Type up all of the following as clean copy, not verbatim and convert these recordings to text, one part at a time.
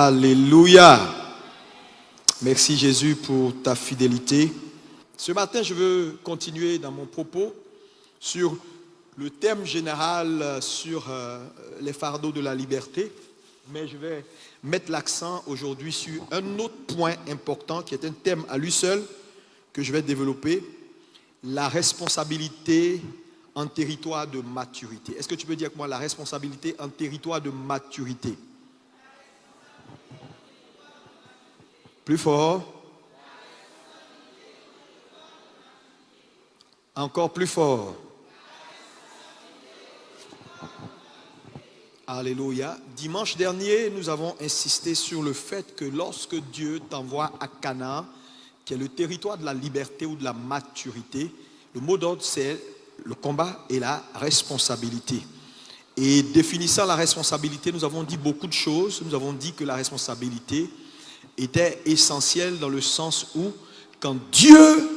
Alléluia. Merci Jésus pour ta fidélité. Ce matin, je veux continuer dans mon propos sur le thème général sur les fardeaux de la liberté. Mais je vais mettre l'accent aujourd'hui sur un autre point important qui est un thème à lui seul que je vais développer. La responsabilité en territoire de maturité. Est-ce que tu peux dire avec moi la responsabilité en territoire de maturité? Plus fort. Encore plus fort. Alléluia. Dimanche dernier, nous avons insisté sur le fait que lorsque Dieu t'envoie à Canaan, qui est le territoire de la liberté ou de la maturité, le mot d'ordre c'est le combat et la responsabilité. Et définissant la responsabilité, nous avons dit beaucoup de choses. Nous avons dit que la responsabilité était essentielle dans le sens où quand Dieu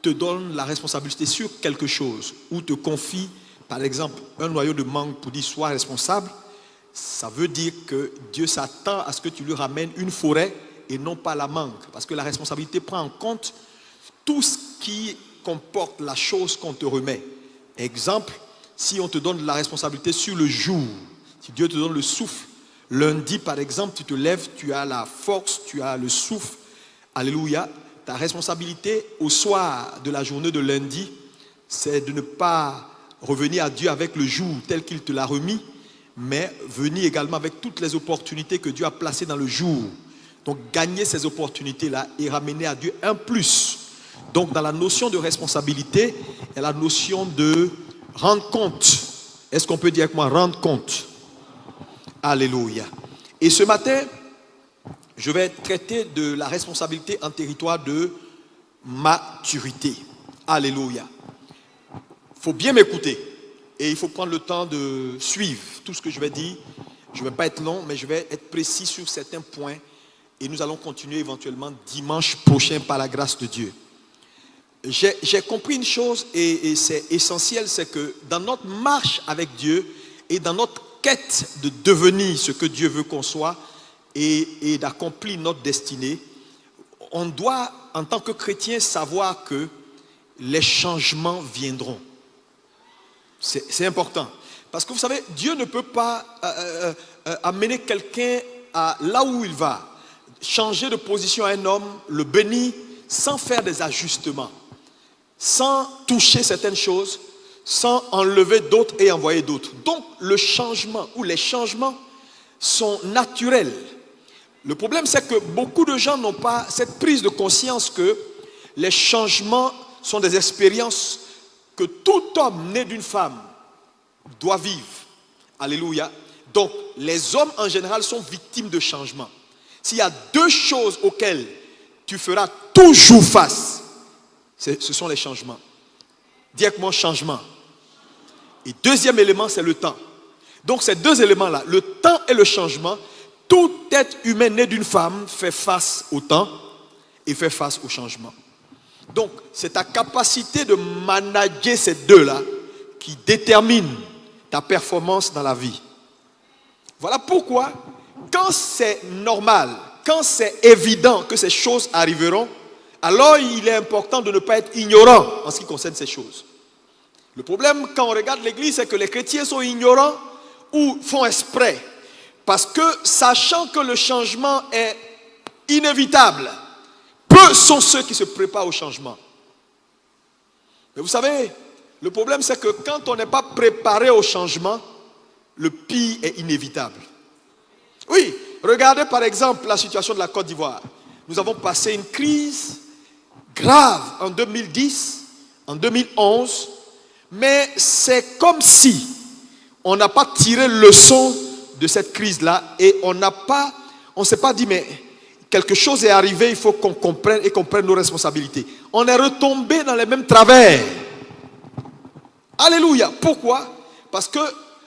te donne la responsabilité sur quelque chose ou te confie par exemple un noyau de mangue pour dire sois responsable, ça veut dire que Dieu s'attend à ce que tu lui ramènes une forêt et non pas la mangue. Parce que la responsabilité prend en compte tout ce qui comporte la chose qu'on te remet. Exemple, si on te donne la responsabilité sur le jour, si Dieu te donne le souffle, lundi par exemple, tu te lèves, tu as la force, tu as le souffle, alléluia. Ta responsabilité au soir de la journée de lundi, c'est de ne pas revenir à Dieu avec le jour tel qu'il te l'a remis, mais venir également avec toutes les opportunités que Dieu a placées dans le jour. Donc gagner ces opportunités-là et ramener à Dieu un plus. Donc dans la notion de responsabilité, il y a la notion de rendre compte. Est-ce qu'on peut dire avec moi rendre compte? Alléluia. Et ce matin, je vais traiter de la responsabilité en territoire de maturité. Alléluia. Il faut bien m'écouter et il faut prendre le temps de suivre tout ce que je vais dire. Je ne vais pas être long, mais je vais être précis sur certains points et nous allons continuer éventuellement dimanche prochain par la grâce de Dieu. J'ai compris une chose et c'est essentiel, c'est que dans notre marche avec Dieu et dans notre quête de devenir ce que Dieu veut qu'on soit et d'accomplir notre destinée, on doit en tant que chrétien savoir que les changements viendront. C'est important. Parce que vous savez, Dieu ne peut pas amener quelqu'un à là où il va, changer de position à un homme, le bénir, sans faire des ajustements, sans toucher certaines choses, sans enlever d'autres et envoyer d'autres. Donc, le changement ou les changements sont naturels. Le problème, c'est que beaucoup de gens n'ont pas cette prise de conscience que les changements sont des expériences que tout homme né d'une femme doit vivre. Alléluia. Donc, les hommes en général sont victimes de changements. S'il y a deux choses auxquelles tu feras toujours face, ce sont les changements. Dis avec moi changement. Et deuxième élément, c'est le temps. Donc, ces deux éléments-là, le temps et le changement, tout être humain né d'une femme fait face au temps et fait face au changement. Donc, c'est ta capacité de manager ces deux-là qui détermine ta performance dans la vie. Voilà pourquoi, quand c'est normal, quand c'est évident que ces choses arriveront, alors il est important de ne pas être ignorant en ce qui concerne ces choses. Le problème, quand on regarde l'Église, c'est que les chrétiens sont ignorants ou font exprès. Parce que, sachant que le changement est inévitable, peu sont ceux qui se préparent au changement. Mais vous savez, le problème c'est que quand on n'est pas préparé au changement, le pire est inévitable. Oui, regardez par exemple la situation de la Côte d'Ivoire. Nous avons passé une crise grave en 2010, en 2011, mais c'est comme si on n'a pas tiré leçon de cette crise-là et on ne s'est pas dit mais quelque chose est arrivé, il faut qu'on comprenne et qu'on prenne nos responsabilités. On est retombé dans les mêmes travers. Alléluia. Pourquoi? Parce que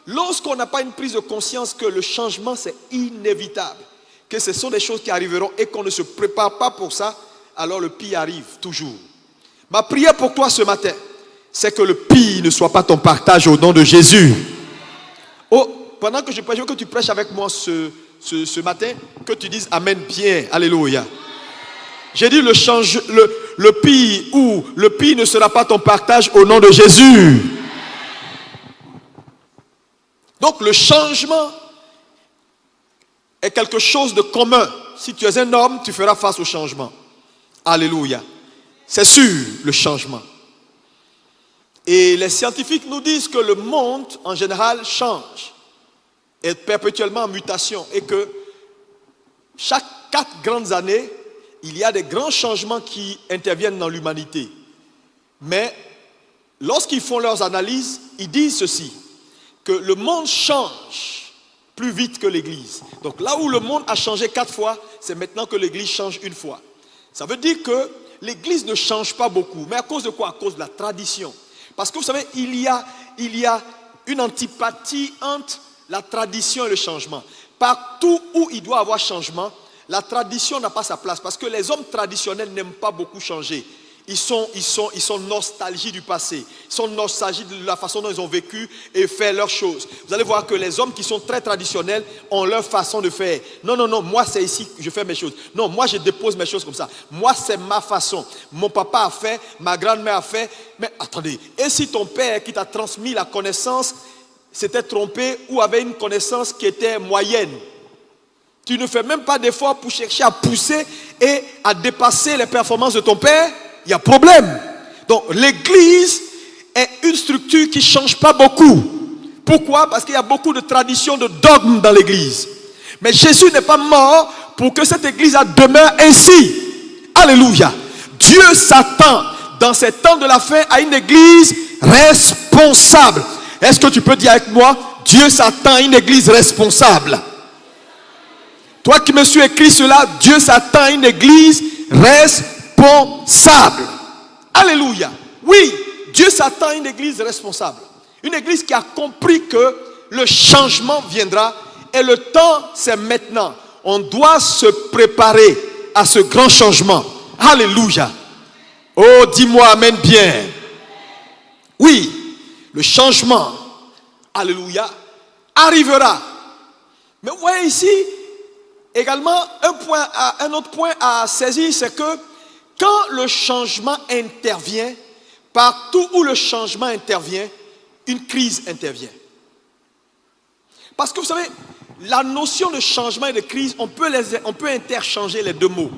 lorsqu'on n'a pas une prise de conscience que le changement c'est inévitable, que ce sont des choses qui arriveront et qu'on ne se prépare pas pour ça, alors le pire arrive toujours. Ma prière pour toi ce matin, c'est que le pire ne soit pas ton partage au nom de Jésus. Oh, pendant que je prêche, je veux que tu prêches avec moi ce ce matin, que tu dises Amen bien. Alléluia. J'ai dit le pire ou le pire ne sera pas ton partage au nom de Jésus. Donc le changement est quelque chose de commun. Si tu es un homme, tu feras face au changement. Alléluia. C'est sûr, le changement. Et les scientifiques nous disent que le monde, en général, change. Est perpétuellement en mutation. Et que chaque 4 grandes années, il y a des grands changements qui interviennent dans l'humanité. Mais lorsqu'ils font leurs analyses, ils disent ceci, que le monde change plus vite que l'Église. Donc là où le monde a changé 4 fois, c'est maintenant que l'Église change 1 fois. Ça veut dire que l'Église ne change pas beaucoup. Mais à cause de quoi? À cause de la tradition. Parce que vous savez, il y a une antipathie entre la tradition et le changement. Partout où il doit y avoir changement, la tradition n'a pas sa place. Parce que les hommes traditionnels n'aiment pas beaucoup changer. Ils sont nostalgiques du passé. Ils sont nostalgiques de la façon dont ils ont vécu et fait leurs choses. Vous allez voir que les hommes qui sont très traditionnels ont leur façon de faire. Non, non, non, moi c'est ici que je fais mes choses. Non, moi je dépose mes choses comme ça. Moi c'est ma façon. Mon papa a fait, ma grand-mère a fait. Mais attendez, et si ton père qui t'a transmis la connaissance s'était trompé ou avait une connaissance qui était moyenne? Tu ne fais même pas d'effort pour chercher à pousser et à dépasser les performances de ton père? Il y a problème. Donc l'église est une structure qui ne change pas beaucoup. Pourquoi? Parce qu'il y a beaucoup de traditions, de dogmes dans l'église. Mais Jésus n'est pas mort pour que cette église demeure ainsi. Alléluia. Dieu s'attend dans ces temps de la fin à une église responsable. Est-ce que tu peux dire avec moi, Dieu s'attend à une église responsable? Toi qui me suis écrit cela, Dieu s'attend à une église responsable. Alléluia. Oui, Dieu s'attend à une église responsable. Une église qui a compris que le changement viendra et le temps c'est maintenant. On doit se préparer à ce grand changement. Alléluia. Oh, dis-moi amen bien. Oui, le changement, alléluia, arrivera. Mais vous voyez ici, également, un autre point à saisir, c'est que quand le changement intervient, partout où le changement intervient, une crise intervient. Parce que vous savez, la notion de changement et de crise, on peut interchanger les deux mots.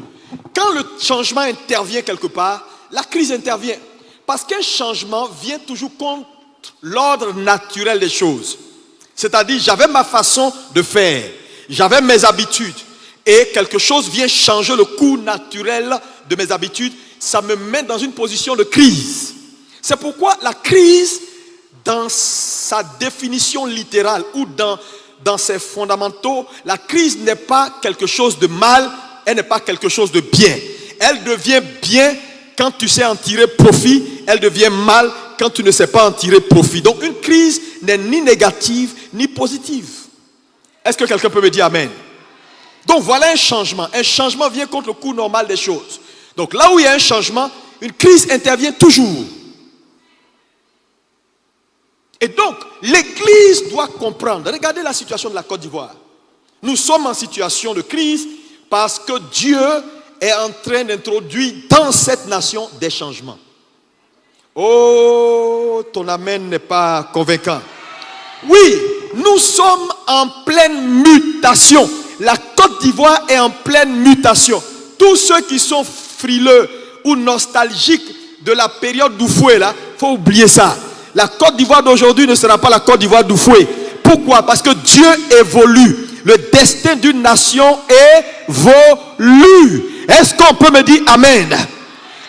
Quand le changement intervient quelque part, la crise intervient. Parce qu'un changement vient toujours contre l'ordre naturel des choses. C'est-à-dire, j'avais ma façon de faire, j'avais mes habitudes. Et quelque chose vient changer le cours naturel de mes habitudes, ça me met dans une position de crise. C'est pourquoi la crise, dans sa définition littérale ou dans ses fondamentaux, la crise n'est pas quelque chose de mal, elle n'est pas quelque chose de bien. Elle devient bien quand tu sais en tirer profit, elle devient mal quand tu ne sais pas en tirer profit. Donc une crise n'est ni négative ni positive. Est-ce que quelqu'un peut me dire amen? Donc voilà un changement. Un changement vient contre le cours normal des choses. Donc là où il y a un changement, une crise intervient toujours. Et donc, l'église doit comprendre. Regardez la situation de la Côte d'Ivoire. Nous sommes en situation de crise parce que Dieu est en train d'introduire dans cette nation des changements. Oh, ton amen n'est pas convaincant. Oui, nous sommes en pleine mutation. La Côte d'Ivoire est en pleine mutation. Tous ceux qui sont frileux ou nostalgiques de la période d'Oufoué, là, il faut oublier ça. La Côte d'Ivoire d'aujourd'hui ne sera pas la Côte d'Ivoire d'Oufoué. Pourquoi? Parce que Dieu évolue. Le destin d'une nation évolue. Est-ce qu'on peut me dire amen?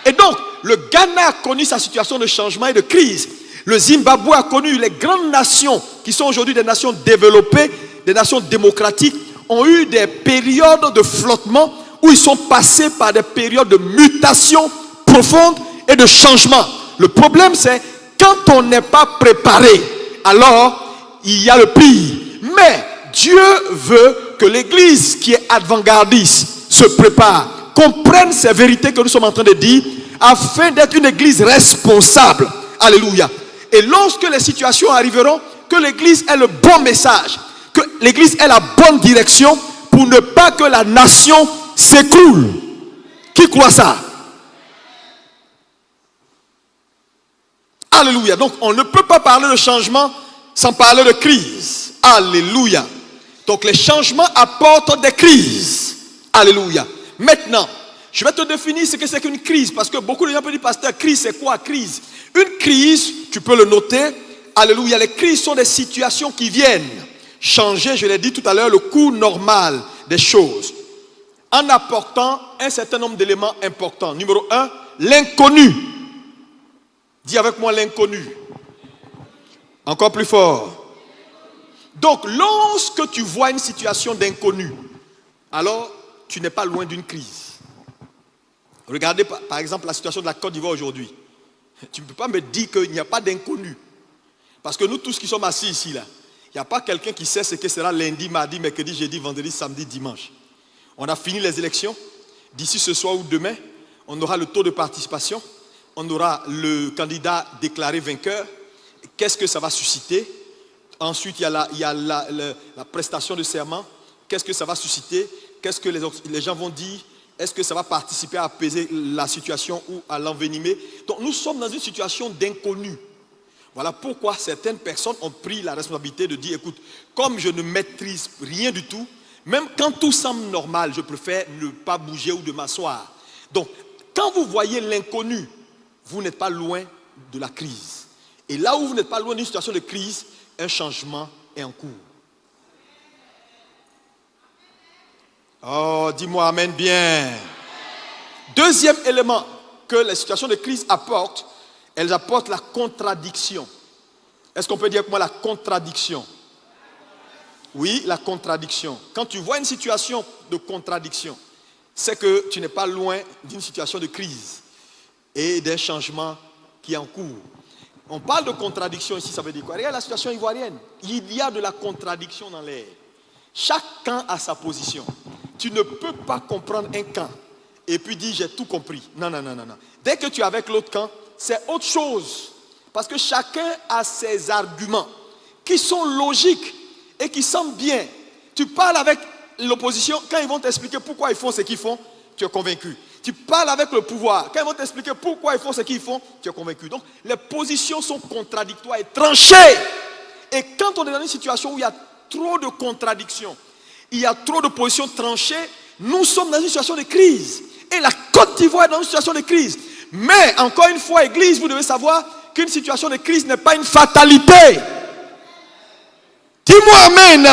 Et donc, le Ghana a connu sa situation de changement et de crise. Le Zimbabwe a connu, les grandes nations qui sont aujourd'hui des nations développées, des nations démocratiques, ont eu des périodes de flottement où ils sont passés par des périodes de mutation profonde et de changement. Le problème c'est, quand on n'est pas préparé, alors il y a le pire. Mais Dieu veut que l'église qui est avant-gardiste se prépare, comprenne ces vérités que nous sommes en train de dire, afin d'être une église responsable. Alléluia. Et lorsque les situations arriveront, que l'église ait le bon message, que l'église ait la bonne direction pour ne pas que la nation s'écroule. Qui croit ça? Alléluia. Donc on ne peut pas parler de changement sans parler de crise. Alléluia. Donc les changements apportent des crises. Alléluia. Maintenant, je vais te définir ce que c'est qu'une crise. Parce que beaucoup de gens peuvent dire, pasteur, crise, c'est quoi crise? Une crise, tu peux le noter. Alléluia. Les crises sont des situations qui viennent changer, je l'ai dit tout à l'heure, le cours normal des choses. En apportant un certain nombre d'éléments importants. Numéro 1, l'inconnu. Dis avec moi l'inconnu. Encore plus fort. Donc, lorsque tu vois une situation d'inconnu, alors tu n'es pas loin d'une crise. Regardez par exemple la situation de la Côte d'Ivoire aujourd'hui. Tu ne peux pas me dire qu'il n'y a pas d'inconnu. Parce que nous tous qui sommes assis ici, là, il n'y a pas quelqu'un qui sait ce que sera lundi, mardi, mercredi, jeudi, vendredi, samedi, dimanche. On a fini les élections. D'ici ce soir ou demain, on aura le taux de participation. On aura le candidat déclaré vainqueur. Qu'est-ce que ça va susciter? Ensuite, il y a la prestation de serment. Qu'est-ce que ça va susciter? Qu'est-ce que les gens vont dire? Est-ce que ça va participer à apaiser la situation ou à l'envenimer? Donc nous sommes dans une situation d'inconnu. Voilà pourquoi certaines personnes ont pris la responsabilité de dire, écoute, comme je ne maîtrise rien du tout, même quand tout semble normal, je préfère ne pas bouger ou de m'asseoir. Donc, quand vous voyez l'inconnu, vous n'êtes pas loin de la crise. Et là où vous n'êtes pas loin d'une situation de crise, un changement est en cours. Oh, dis-moi amen bien. Deuxième élément que les situations de crise apportent, elles apportent la contradiction. Est-ce qu'on peut dire avec moi la contradiction? Oui, la contradiction. Quand tu vois une situation de contradiction, c'est que tu n'es pas loin d'une situation de crise et d'un changement qui est en cours. On parle de contradiction ici, ça veut dire quoi? Regarde la situation ivoirienne. Il y a de la contradiction dans l'air. Chaque camp a sa position. Tu ne peux pas comprendre un camp et puis dire j'ai tout compris. Non, non, non, non, non. Dès que tu es avec l'autre camp, c'est autre chose. Parce que chacun a ses arguments qui sont logiques et qui semblent bien. Tu parles avec l'opposition, quand ils vont t'expliquer pourquoi ils font ce qu'ils font, tu es convaincu. Tu parles avec le pouvoir, quand ils vont t'expliquer pourquoi ils font ce qu'ils font, tu es convaincu. Donc les positions sont contradictoires et tranchées. Et quand on est dans une situation où il y a trop de contradictions, il y a trop de positions tranchées, nous sommes dans une situation de crise. Et la Côte d'Ivoire est dans une situation de crise. Mais encore une fois, Église, vous devez savoir qu'une situation de crise n'est pas une fatalité. Dis-moi amen.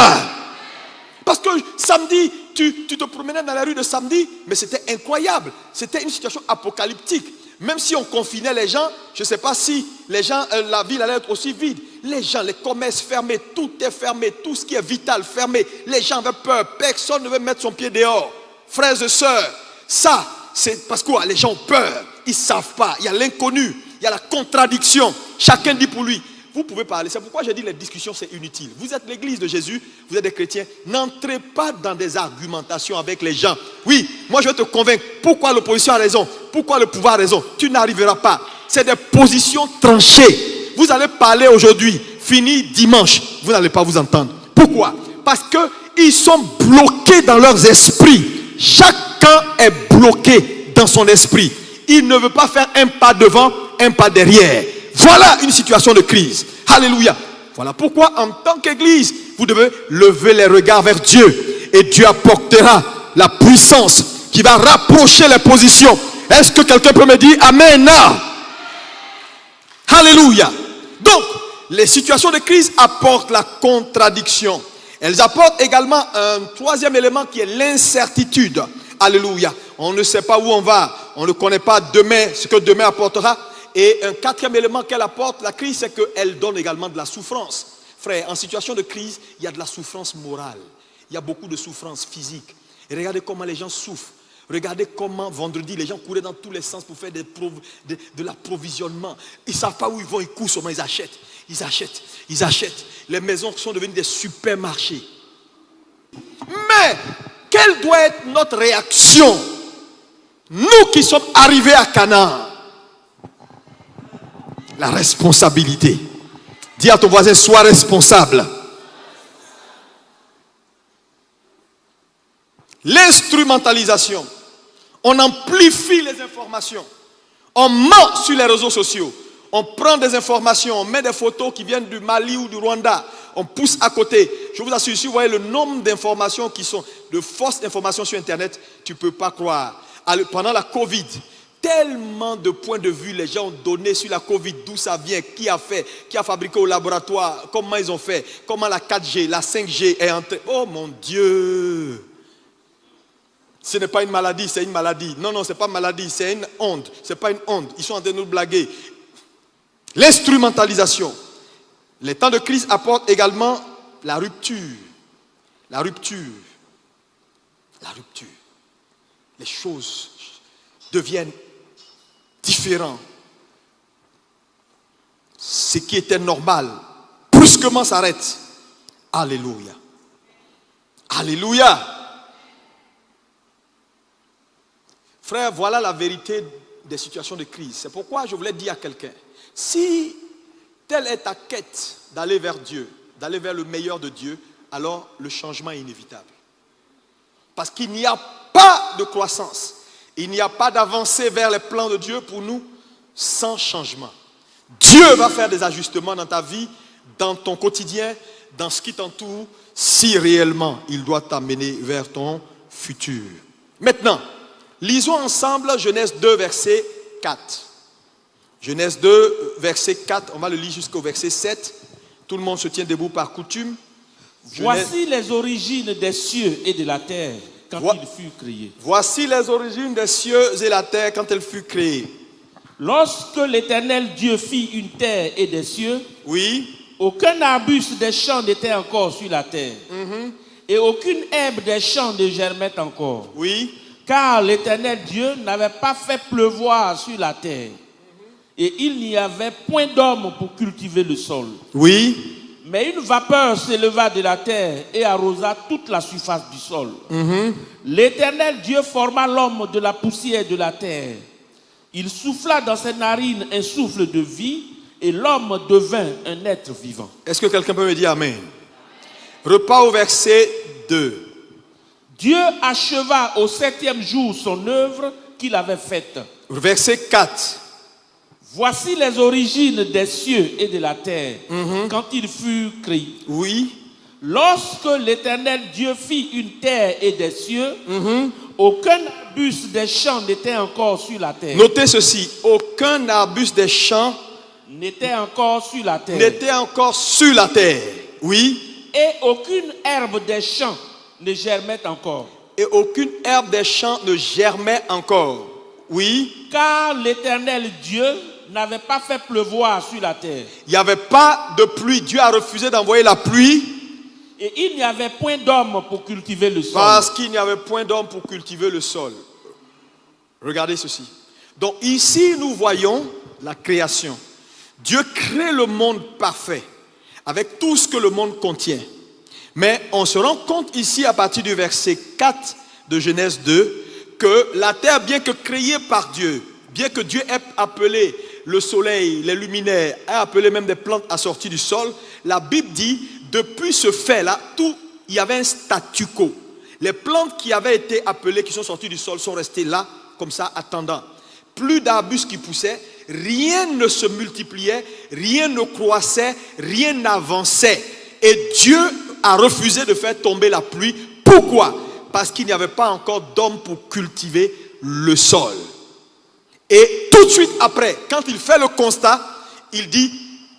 Parce que samedi, tu te promenais dans la rue de samedi, mais c'était incroyable. C'était une situation apocalyptique. Même si on confinait les gens, je ne sais pas si les gens, la ville allait être aussi vide. Les gens, les commerces fermés, tout est fermé, tout ce qui est vital fermé. Les gens avaient peur, personne ne veut mettre son pied dehors. Frères et sœurs, ça, c'est parce que les gens ont peur. Ils ne savent pas, il y a l'inconnu, il y a la contradiction. Chacun dit pour lui. Vous pouvez parler, c'est pourquoi j'ai dit les discussions c'est inutile. Vous êtes l'église de Jésus, vous êtes des chrétiens. N'entrez pas dans des argumentations avec les gens. Oui, moi je vais te convaincre. Pourquoi l'opposition a raison? Pourquoi le pouvoir a raison? Tu n'arriveras pas. C'est des positions tranchées. Vous allez parler aujourd'hui, fini dimanche. Vous n'allez pas vous entendre. Pourquoi? Parce qu'ils sont bloqués dans leurs esprits. Chacun est bloqué dans son esprit. Il ne veut pas faire un pas devant, un pas derrière. Voilà une situation de crise. Alléluia. Voilà pourquoi en tant qu'église, vous devez lever les regards vers Dieu. Et Dieu apportera la puissance qui va rapprocher les positions. Est-ce que quelqu'un peut me dire amen? Alléluia. Donc, les situations de crise apportent la contradiction. Elles apportent également un troisième élément qui est l'incertitude. Alléluia. On ne sait pas où on va. On ne connaît pas demain, ce que demain apportera. Et un quatrième élément qu'elle apporte, la crise, c'est qu'elle donne également de la souffrance. Frère, en situation de crise, il y a de la souffrance morale. Il y a beaucoup de souffrance physique. Et regardez comment les gens souffrent. Regardez comment vendredi, les gens couraient dans tous les sens pour faire de l'approvisionnement. Ils ne savent pas où ils vont, ils courent seulement, ils achètent. Ils achètent, ils achètent. Les maisons sont devenues des supermarchés. Mais, quelle doit être notre réaction? Nous qui sommes arrivés à Canaan. La responsabilité. Dis à ton voisin, sois responsable. L'instrumentalisation. On amplifie les informations. On ment sur les réseaux sociaux. On prend des informations, on met des photos qui viennent du Mali ou du Rwanda. On pousse à côté. Je vous assure, si vous voyez le nombre d'informations qui sont de fausses informations sur Internet, tu ne peux pas croire. Pendant la Covid, tellement de points de vue les gens ont donné sur la Covid, d'où ça vient, qui a fait, qui a fabriqué au laboratoire, comment ils ont fait, comment la 4G, la 5G est entrée. Oh mon Dieu! Ce n'est pas une maladie, c'est une maladie. Non, ce n'est pas une maladie, c'est une onde. Ce n'est pas une onde. Ils sont en train de nous blaguer. L'instrumentalisation. Les temps de crise apportent également la rupture. La rupture. La rupture. Les choses deviennent différentes. Ce qui était normal, brusquement s'arrête. Alléluia. Alléluia. Frère, voilà la vérité des situations de crise. C'est pourquoi je voulais dire à quelqu'un, si telle est ta quête d'aller vers Dieu, d'aller vers le meilleur de Dieu, alors le changement est inévitable. Parce qu'il n'y a pas de croissance, il n'y a pas d'avancée vers les plans de Dieu pour nous sans changement. Dieu va faire des ajustements dans ta vie, dans ton quotidien, dans ce qui t'entoure, si réellement il doit t'amener vers ton futur. Maintenant, lisons ensemble Genèse 2, verset 4. Genèse 2, verset 4, on va le lire jusqu'au verset 7. Tout le monde se tient debout par coutume. Voici les origines des cieux et de la terre quand il fut créé. Voici les origines des cieux et la terre quand elle fut créée. Lorsque l'Éternel Dieu fit une terre et des cieux, oui, aucun arbuste des champs n'était encore sur la terre. Et aucune herbe des champs ne germait encore. Oui. Car l'Éternel Dieu n'avait pas fait pleuvoir sur la terre. Et il n'y avait point d'homme pour cultiver le sol. Oui. Mais une vapeur s'éleva de la terre et arrosa toute la surface du sol. L'Éternel Dieu forma l'homme de la poussière de la terre. Il souffla dans ses narines un souffle de vie et l'homme devint un être vivant. Est-ce que quelqu'un peut me dire Amen? Repas au verset 2. Dieu acheva au 7e jour son œuvre qu'il avait faite. Verset 4. Voici les origines des cieux et de la terre quand il fut créé. Oui. Lorsque l'Éternel Dieu fit une terre et des cieux, aucun arbuste des champs n'était encore sur la terre. Notez ceci, aucun arbuste des champs n'était encore sur la terre. N'était encore sur la terre. Oui. Et aucune herbe des champs ne germait encore. Et aucune herbe des champs ne germait encore. Oui. Car l'Éternel Dieu n'avait pas fait pleuvoir sur la terre. Il n'y avait pas de pluie. Dieu a refusé d'envoyer la pluie. Et il n'y avait point d'homme pour cultiver le sol. Parce qu'il n'y avait point d'homme pour cultiver le sol. Regardez ceci. Donc ici, nous voyons la création. Dieu crée le monde parfait, avec tout ce que le monde contient. Mais on se rend compte ici, à partir du verset 4 de Genèse 2, que la terre, bien que créée par Dieu, bien que Dieu ait appelé le soleil, les luminaires, ait appelé même des plantes à sortir du sol, la Bible dit, depuis ce fait-là, il y avait un statu quo. Les plantes qui avaient été appelées, qui sont sorties du sol, sont restées là, comme ça, attendant. Plus d'arbustes qui poussaient, rien ne se multipliait, rien ne croissait, rien n'avançait. Et Dieu a refusé de faire tomber la pluie. Pourquoi? Parce qu'il n'y avait pas encore d'homme pour cultiver le sol. Et tout de suite après, quand il fait le constat, il dit,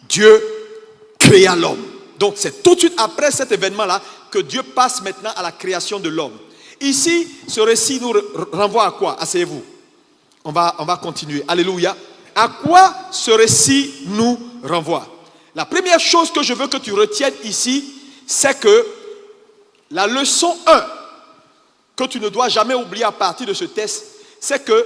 Dieu créa l'homme. Donc c'est tout de suite après cet événement-là que Dieu passe maintenant à la création de l'homme. Ici, ce récit nous renvoie à quoi? Asseyez-vous. On va continuer. Alléluia. À quoi ce récit nous renvoie? La première chose que je veux que tu retiennes ici, c'est que la leçon 1 que tu ne dois jamais oublier à partir de ce texte, c'est que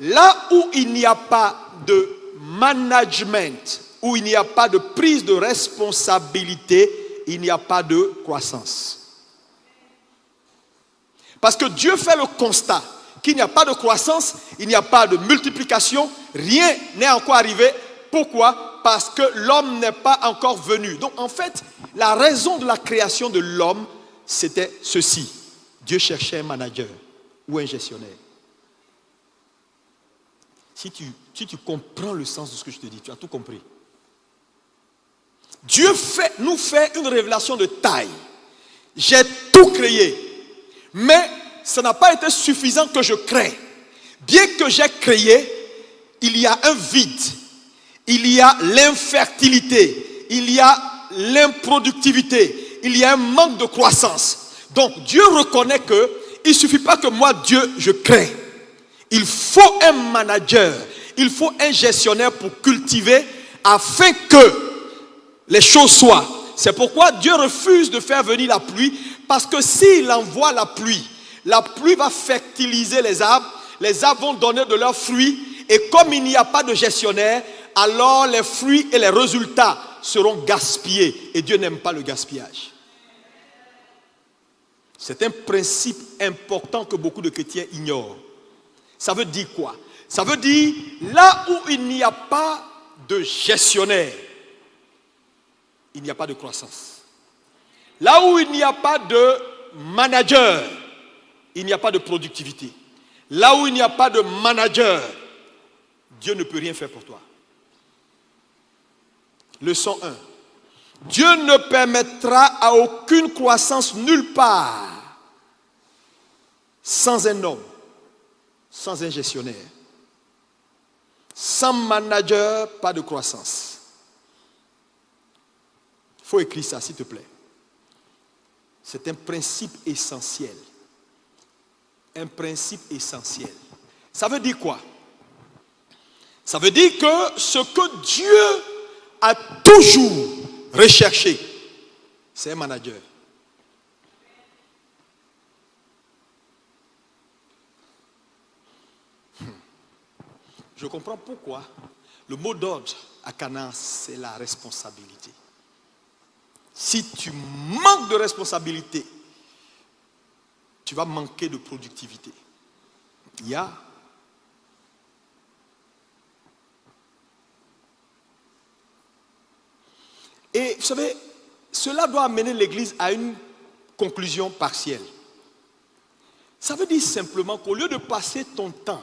là où il n'y a pas de management, où il n'y a pas de prise de responsabilité, il n'y a pas de croissance. Parce que Dieu fait le constat qu'il n'y a pas de croissance, il n'y a pas de multiplication, rien n'est encore arrivé. Pourquoi? Parce que l'homme n'est pas encore venu. Donc en fait, la raison de la création de l'homme, c'était ceci. Dieu cherchait un manager ou un gestionnaire. Si tu comprends le sens de ce que je te dis, tu as tout compris. Dieu nous fait une révélation de taille. J'ai tout créé. Mais ça n'a pas été suffisant que je crée. Bien que j'ai créé, il y a un vide. Il y a l'infertilité. Il y a l'improductivité. Il y a un manque de croissance. Donc Dieu reconnaît que il ne suffit pas que moi, Dieu, je crée. Il faut un manager. Il faut un gestionnaire pour cultiver afin que les choses soient. C'est pourquoi Dieu refuse de faire venir la pluie, parce que s'il envoie la pluie va fertiliser les arbres vont donner de leurs fruits, et comme il n'y a pas de gestionnaire, alors les fruits et les résultats seront gaspillés, et Dieu n'aime pas le gaspillage. C'est un principe important que beaucoup de chrétiens ignorent. Ça veut dire quoi? Ça veut dire, là où il n'y a pas de gestionnaire, il n'y a pas de croissance. Là où il n'y a pas de manager, il n'y a pas de productivité. Là où il n'y a pas de manager, Dieu ne peut rien faire pour toi. Leçon 1. Dieu ne permettra à aucune croissance nulle part sans un homme, sans un gestionnaire. Sans manager, pas de croissance. Il faut écrire ça, s'il te plaît. C'est un principe essentiel. Un principe essentiel. Ça veut dire quoi? Ça veut dire que ce que Dieu a toujours recherché, c'est un manager. Je comprends pourquoi le mot d'ordre à Canaan, c'est la responsabilité. Si tu manques de responsabilité, tu vas manquer de productivité. Et vous savez, cela doit amener l'Église à une conclusion partielle. Ça veut dire simplement qu'au lieu de passer ton temps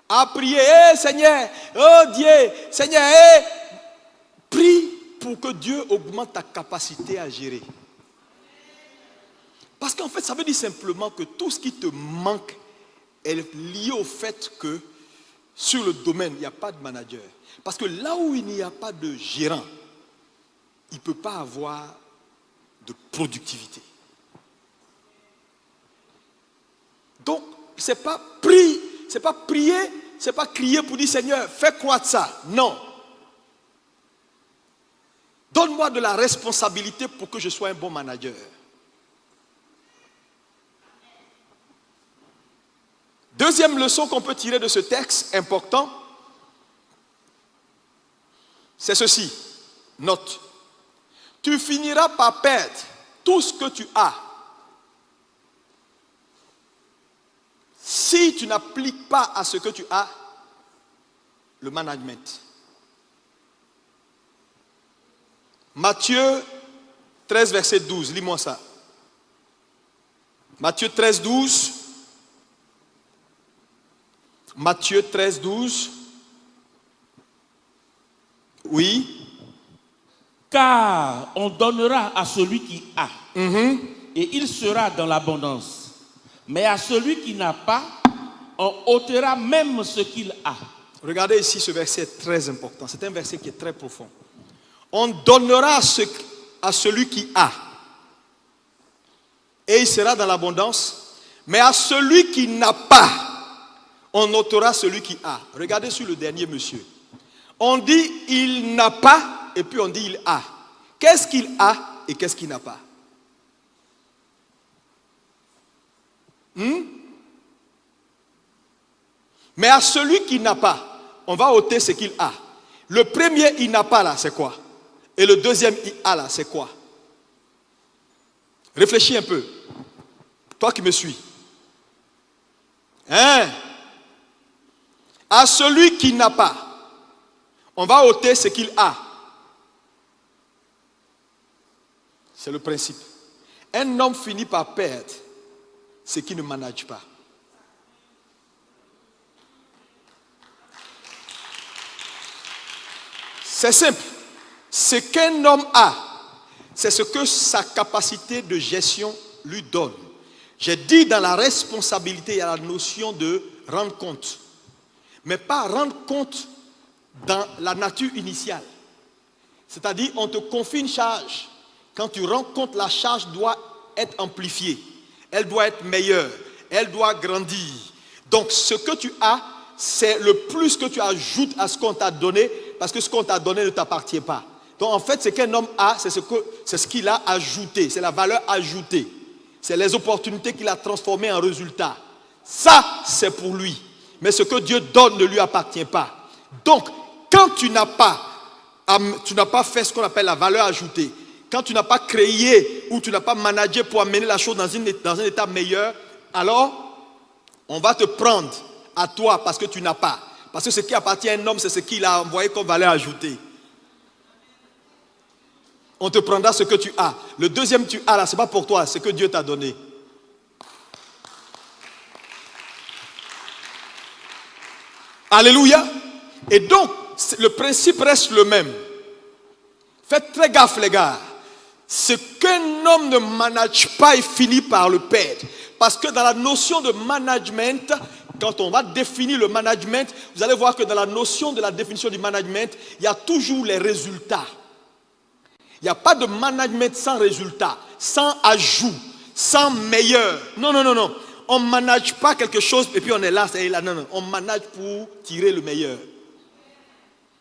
à prier, Seigneur, oh Dieu, Seigneur, prie pour que Dieu augmente ta capacité à gérer. Parce qu'en fait, ça veut dire simplement que tout ce qui te manque est lié au fait que sur le domaine, il n'y a pas de manager. Parce que là où il n'y a pas de gérant, il ne peut pas avoir de productivité. Donc, ce n'est pas prier, ce n'est pas crier pour dire Seigneur, fais croître ça. Non. Donne-moi de la responsabilité pour que je sois un bon manager. Deuxième leçon qu'on peut tirer de ce texte important, c'est ceci. Note. Tu finiras par perdre tout ce que tu as si tu n'appliques pas à ce que tu as le management. Matthieu 13, verset 12. Lis-moi ça. Matthieu 13, 12. Matthieu 13, 12. Oui. Car on donnera à celui qui a, et il sera dans l'abondance. Mais à celui qui n'a pas, on ôtera même ce qu'il a. Regardez ici, ce verset est très important. C'est un verset qui est très profond. On donnera à celui qui a, et il sera dans l'abondance. Mais à celui qui n'a pas, on ôtera celui qui a. Regardez sur le dernier monsieur. On dit il n'a pas, et puis on dit il a. Qu'est-ce qu'il a et qu'est-ce qu'il n'a pas? Mais à celui qui n'a pas, on va ôter ce qu'il a. Le premier il n'a pas là, c'est quoi? Et le deuxième il a là, c'est quoi? Réfléchis un peu. Toi qui me suis. À celui qui n'a pas, on va ôter ce qu'il a. C'est le principe. Un homme finit par perdre c'est qui ne manage pas. C'est simple. Ce qu'un homme a, c'est ce que sa capacité de gestion lui donne. J'ai dit dans la responsabilité, il y a la notion de rendre compte. Mais pas rendre compte dans la nature initiale. C'est-à-dire, on te confie une charge. Quand tu rends compte, la charge doit être amplifiée. Elle doit être meilleure. Elle doit grandir. Donc, ce que tu as, c'est le plus que tu ajoutes à ce qu'on t'a donné, parce que ce qu'on t'a donné ne t'appartient pas. Donc, en fait, ce qu'un homme a, c'est ce qu'il a ajouté. C'est la valeur ajoutée. C'est les opportunités qu'il a transformées en résultats. Ça, c'est pour lui. Mais ce que Dieu donne ne lui appartient pas. Donc, quand tu n'as pas fait ce qu'on appelle la valeur ajoutée, quand tu n'as pas créé ou tu n'as pas managé pour amener la chose dans un état meilleur, alors on va te prendre à toi parce que tu n'as pas. Parce que ce qui appartient à un homme, c'est ce qu'il a envoyé comme valeur ajoutée. On te prendra ce que tu as. Le deuxième tu as là, ce n'est pas pour toi, c'est ce que Dieu t'a donné. Alléluia. Et donc, le principe reste le même. Faites très gaffe les gars. Ce qu'un homme ne manage pas, il finit par le perdre. Parce que dans la notion de management, quand on va définir le management, vous allez voir que dans la notion de la définition du management, il y a toujours les résultats. Il n'y a pas de management sans résultat, sans ajout, sans meilleur. Non, non, non, non. On ne manage pas quelque chose et puis on est là, c'est là. Non, non. On manage pour tirer le meilleur.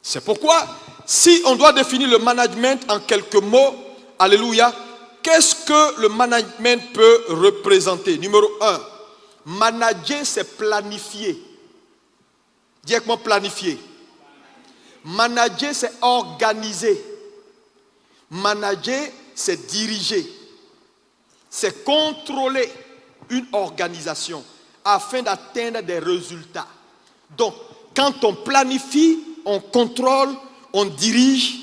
C'est pourquoi, si on doit définir le management en quelques mots, alléluia, qu'est-ce que le management peut représenter? Numéro 1, manager, c'est planifier. Dis avec moi, planifier. Manager, c'est organiser. Manager, c'est diriger. C'est contrôler une organisation afin d'atteindre des résultats. Donc, quand on planifie, on contrôle, on dirige,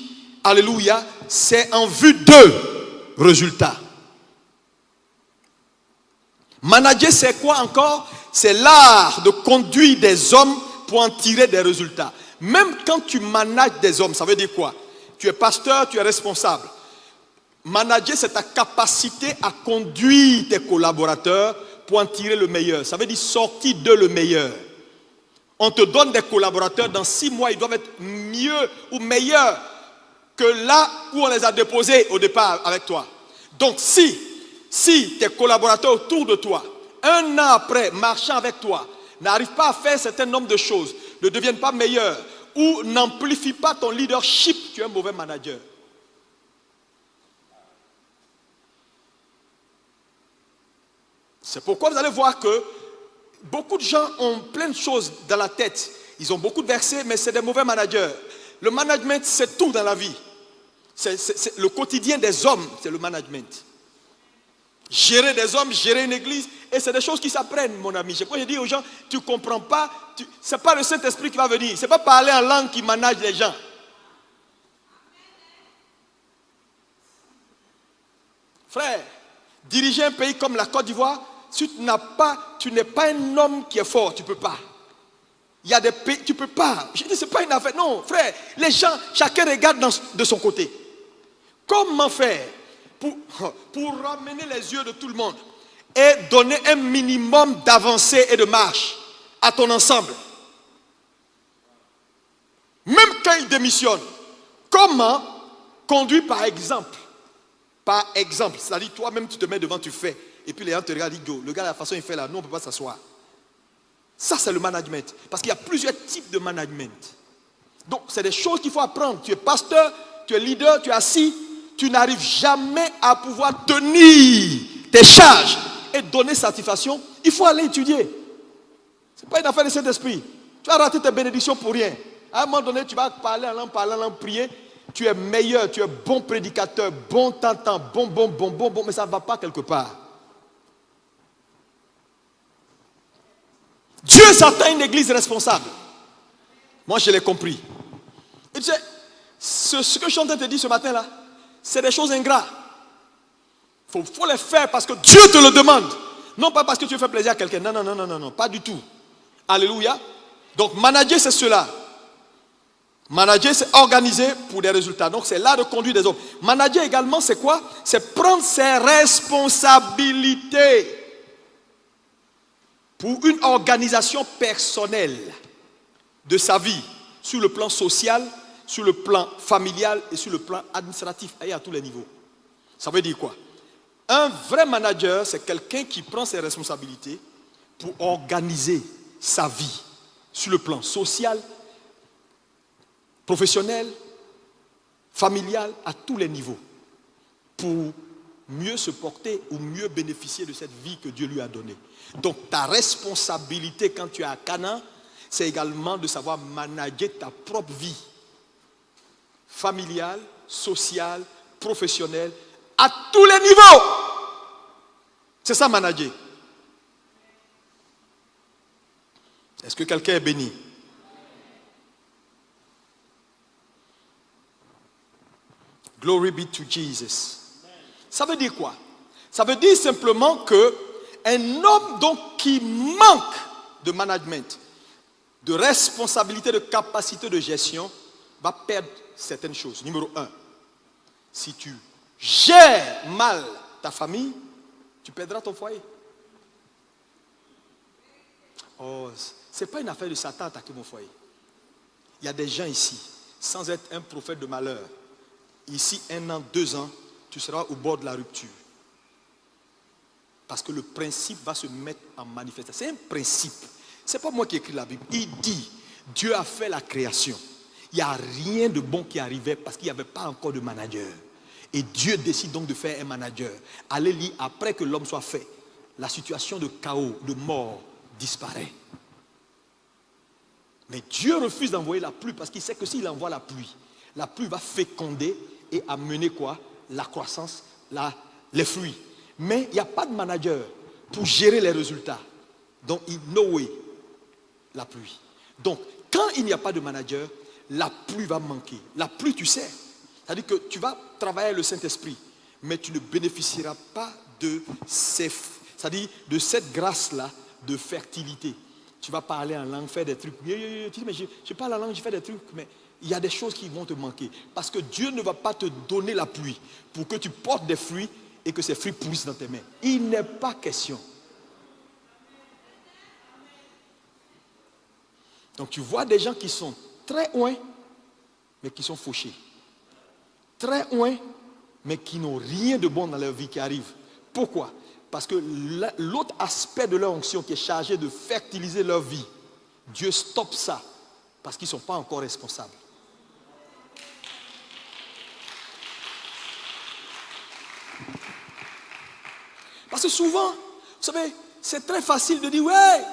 alléluia, c'est en vue de résultats. Manager, c'est quoi encore? C'est l'art de conduire des hommes pour en tirer des résultats. Même quand tu manages des hommes, ça veut dire quoi? Tu es pasteur, tu es responsable. Manager, c'est ta capacité à conduire tes collaborateurs pour en tirer le meilleur. Ça veut dire sortir de le meilleur. On te donne des collaborateurs, dans 6 mois, ils doivent être mieux ou meilleurs que là où on les a déposés au départ avec toi. Donc si tes collaborateurs autour de toi, 1 an après, marchant avec toi, n'arrivent pas à faire un certain nombre de choses, ne deviennent pas meilleurs ou n'amplifient pas ton leadership, tu es un mauvais manager. C'est pourquoi vous allez voir que beaucoup de gens ont plein de choses dans la tête. Ils ont beaucoup de versets, mais c'est des mauvais managers. Le management, c'est tout dans la vie. C'est le quotidien des hommes, c'est le management. Gérer des hommes, gérer une église, et c'est des choses qui s'apprennent, mon ami. C'est pourquoi je dis aux gens, tu ne comprends pas, ce n'est pas le Saint-Esprit qui va venir. Ce n'est pas parler en langue qui manage les gens. Frère, diriger un pays comme la Côte d'Ivoire, si tu n'es pas un homme qui est fort, tu ne peux pas. Il y a des pays, tu ne peux pas. Je dis, ce n'est pas une affaire. Non, frère, les gens, chacun regarde de son côté. Comment faire pour ramener les yeux de tout le monde et donner un minimum d'avancée et de marche à ton ensemble? Même quand il démissionne, comment conduire par exemple? Par exemple, c'est-à-dire toi-même tu te mets devant, tu fais. Et puis les gens te regardent et disent, le gars, la façon il fait là, nous on ne peut pas s'asseoir. Ça c'est le management. Parce qu'il y a plusieurs types de management. Donc c'est des choses qu'il faut apprendre. Tu es pasteur, tu es leader, tu es assis. Tu n'arrives jamais à pouvoir tenir tes charges et donner satisfaction. Il faut aller étudier. Ce n'est pas une affaire de Saint-Esprit. Tu vas rater tes bénédictions pour rien. À un moment donné, tu vas parler en langue, prier. Tu es meilleur, tu es bon prédicateur, bon tentant, bon, mais ça ne va pas quelque part. Dieu s'attend à une église responsable. Moi, je l'ai compris. Et tu sais, ce que je suis en train de te dire ce matin-là, c'est des choses ingrates. Il faut les faire parce que Dieu te le demande. Non pas parce que tu veux faire plaisir à quelqu'un. Non, non, non, non, non, non, pas du tout. Alléluia. Donc manager, c'est cela. Manager, c'est organiser pour des résultats. Donc c'est l'art de conduire des hommes. Manager également, c'est quoi? C'est prendre ses responsabilités pour une organisation personnelle de sa vie, sur le plan social, sur le plan familial et sur le plan administratif, et à tous les niveaux. Ça veut dire quoi? Un vrai manager, c'est quelqu'un qui prend ses responsabilités pour organiser sa vie sur le plan social, professionnel, familial, à tous les niveaux, pour mieux se porter ou mieux bénéficier de cette vie que Dieu lui a donnée. Donc ta responsabilité quand tu es à Canaan, c'est également de savoir manager ta propre vie familiale, sociale, professionnelle, à tous les niveaux. C'est ça manager. Est-ce que quelqu'un est béni? Glory be to Jesus. Ça veut dire quoi? Ça veut dire simplement que un homme donc qui manque de management, de responsabilité, de capacité de gestion, va perdre certaines choses. Numéro 1, si tu gères mal ta famille, tu perdras ton foyer. Oh, ce n'est pas une affaire de Satan attaquer mon foyer. Il y a des gens ici, sans être un prophète de malheur, ici 1 an, 2 ans, tu seras au bord de la rupture. Parce que le principe va se mettre en manifestation. C'est un principe. Ce n'est pas moi qui écris la Bible. Il dit, Dieu a fait la création. Il n'y a rien de bon qui arrivait parce qu'il n'y avait pas encore de manager. Et Dieu décide donc de faire un manager. Allez lire, après que l'homme soit fait, la situation de chaos, de mort disparaît. Mais Dieu refuse d'envoyer la pluie parce qu'il sait que s'il envoie la pluie va féconder et amener quoi? La croissance, les fruits. Mais il n'y a pas de manager pour gérer les résultats. Donc, no way, la pluie. Donc, quand il n'y a pas de manager, la pluie va manquer. La pluie, tu sais, c'est-à-dire que tu vas travailler le Saint-Esprit, mais tu ne bénéficieras pas de c'est-à-dire de cette grâce-là de fertilité. Tu vas parler en langue, faire des trucs. Tu dis, mais je parle en langue, je fais des trucs, mais il y a des choses qui vont te manquer. Parce que Dieu ne va pas te donner la pluie pour que tu portes des fruits et que ces fruits pourrissent dans tes mains. Il n'est pas question. Donc tu vois des gens qui sont très loin, mais qui sont fauchés. Très loin, mais qui n'ont rien de bon dans leur vie qui arrive. Pourquoi? Parce que l'autre aspect de leur onction qui est chargé de fertiliser leur vie, Dieu stoppe ça parce qu'ils ne sont pas encore responsables. Parce que souvent, vous savez, c'est très facile de dire, ouais,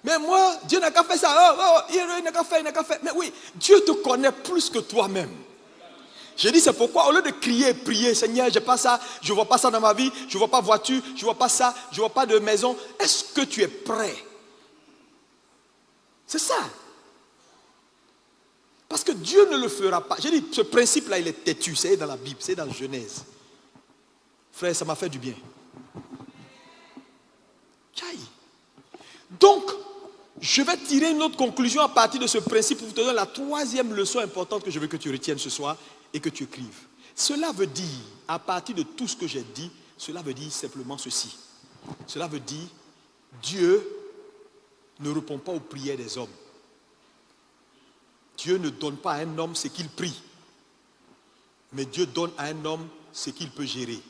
mais moi, Dieu n'a qu'à faire ça. Il n'a qu'à faire. Mais oui, Dieu te connaît plus que toi-même. J'ai dit, c'est pourquoi, au lieu de crier et prier, Seigneur, je n'ai pas ça, je ne vois pas ça dans ma vie, je ne vois pas voiture, je ne vois pas ça, je ne vois pas de maison. Est-ce que tu es prêt? C'est ça. Parce que Dieu ne le fera pas. J'ai dit, ce principe-là, il est têtu. C'est dans la Bible, c'est dans Genèse. Frère, ça m'a fait du bien. Donc, je vais tirer une autre conclusion à partir de ce principe pour te donner la troisième leçon importante que je veux que tu retiennes ce soir et que tu écrives. Cela veut dire, à partir de tout ce que j'ai dit, cela veut dire simplement ceci. Cela veut dire, Dieu ne répond pas aux prières des hommes. Dieu ne donne pas à un homme ce qu'il prie, mais Dieu donne à un homme ce qu'il peut gérer.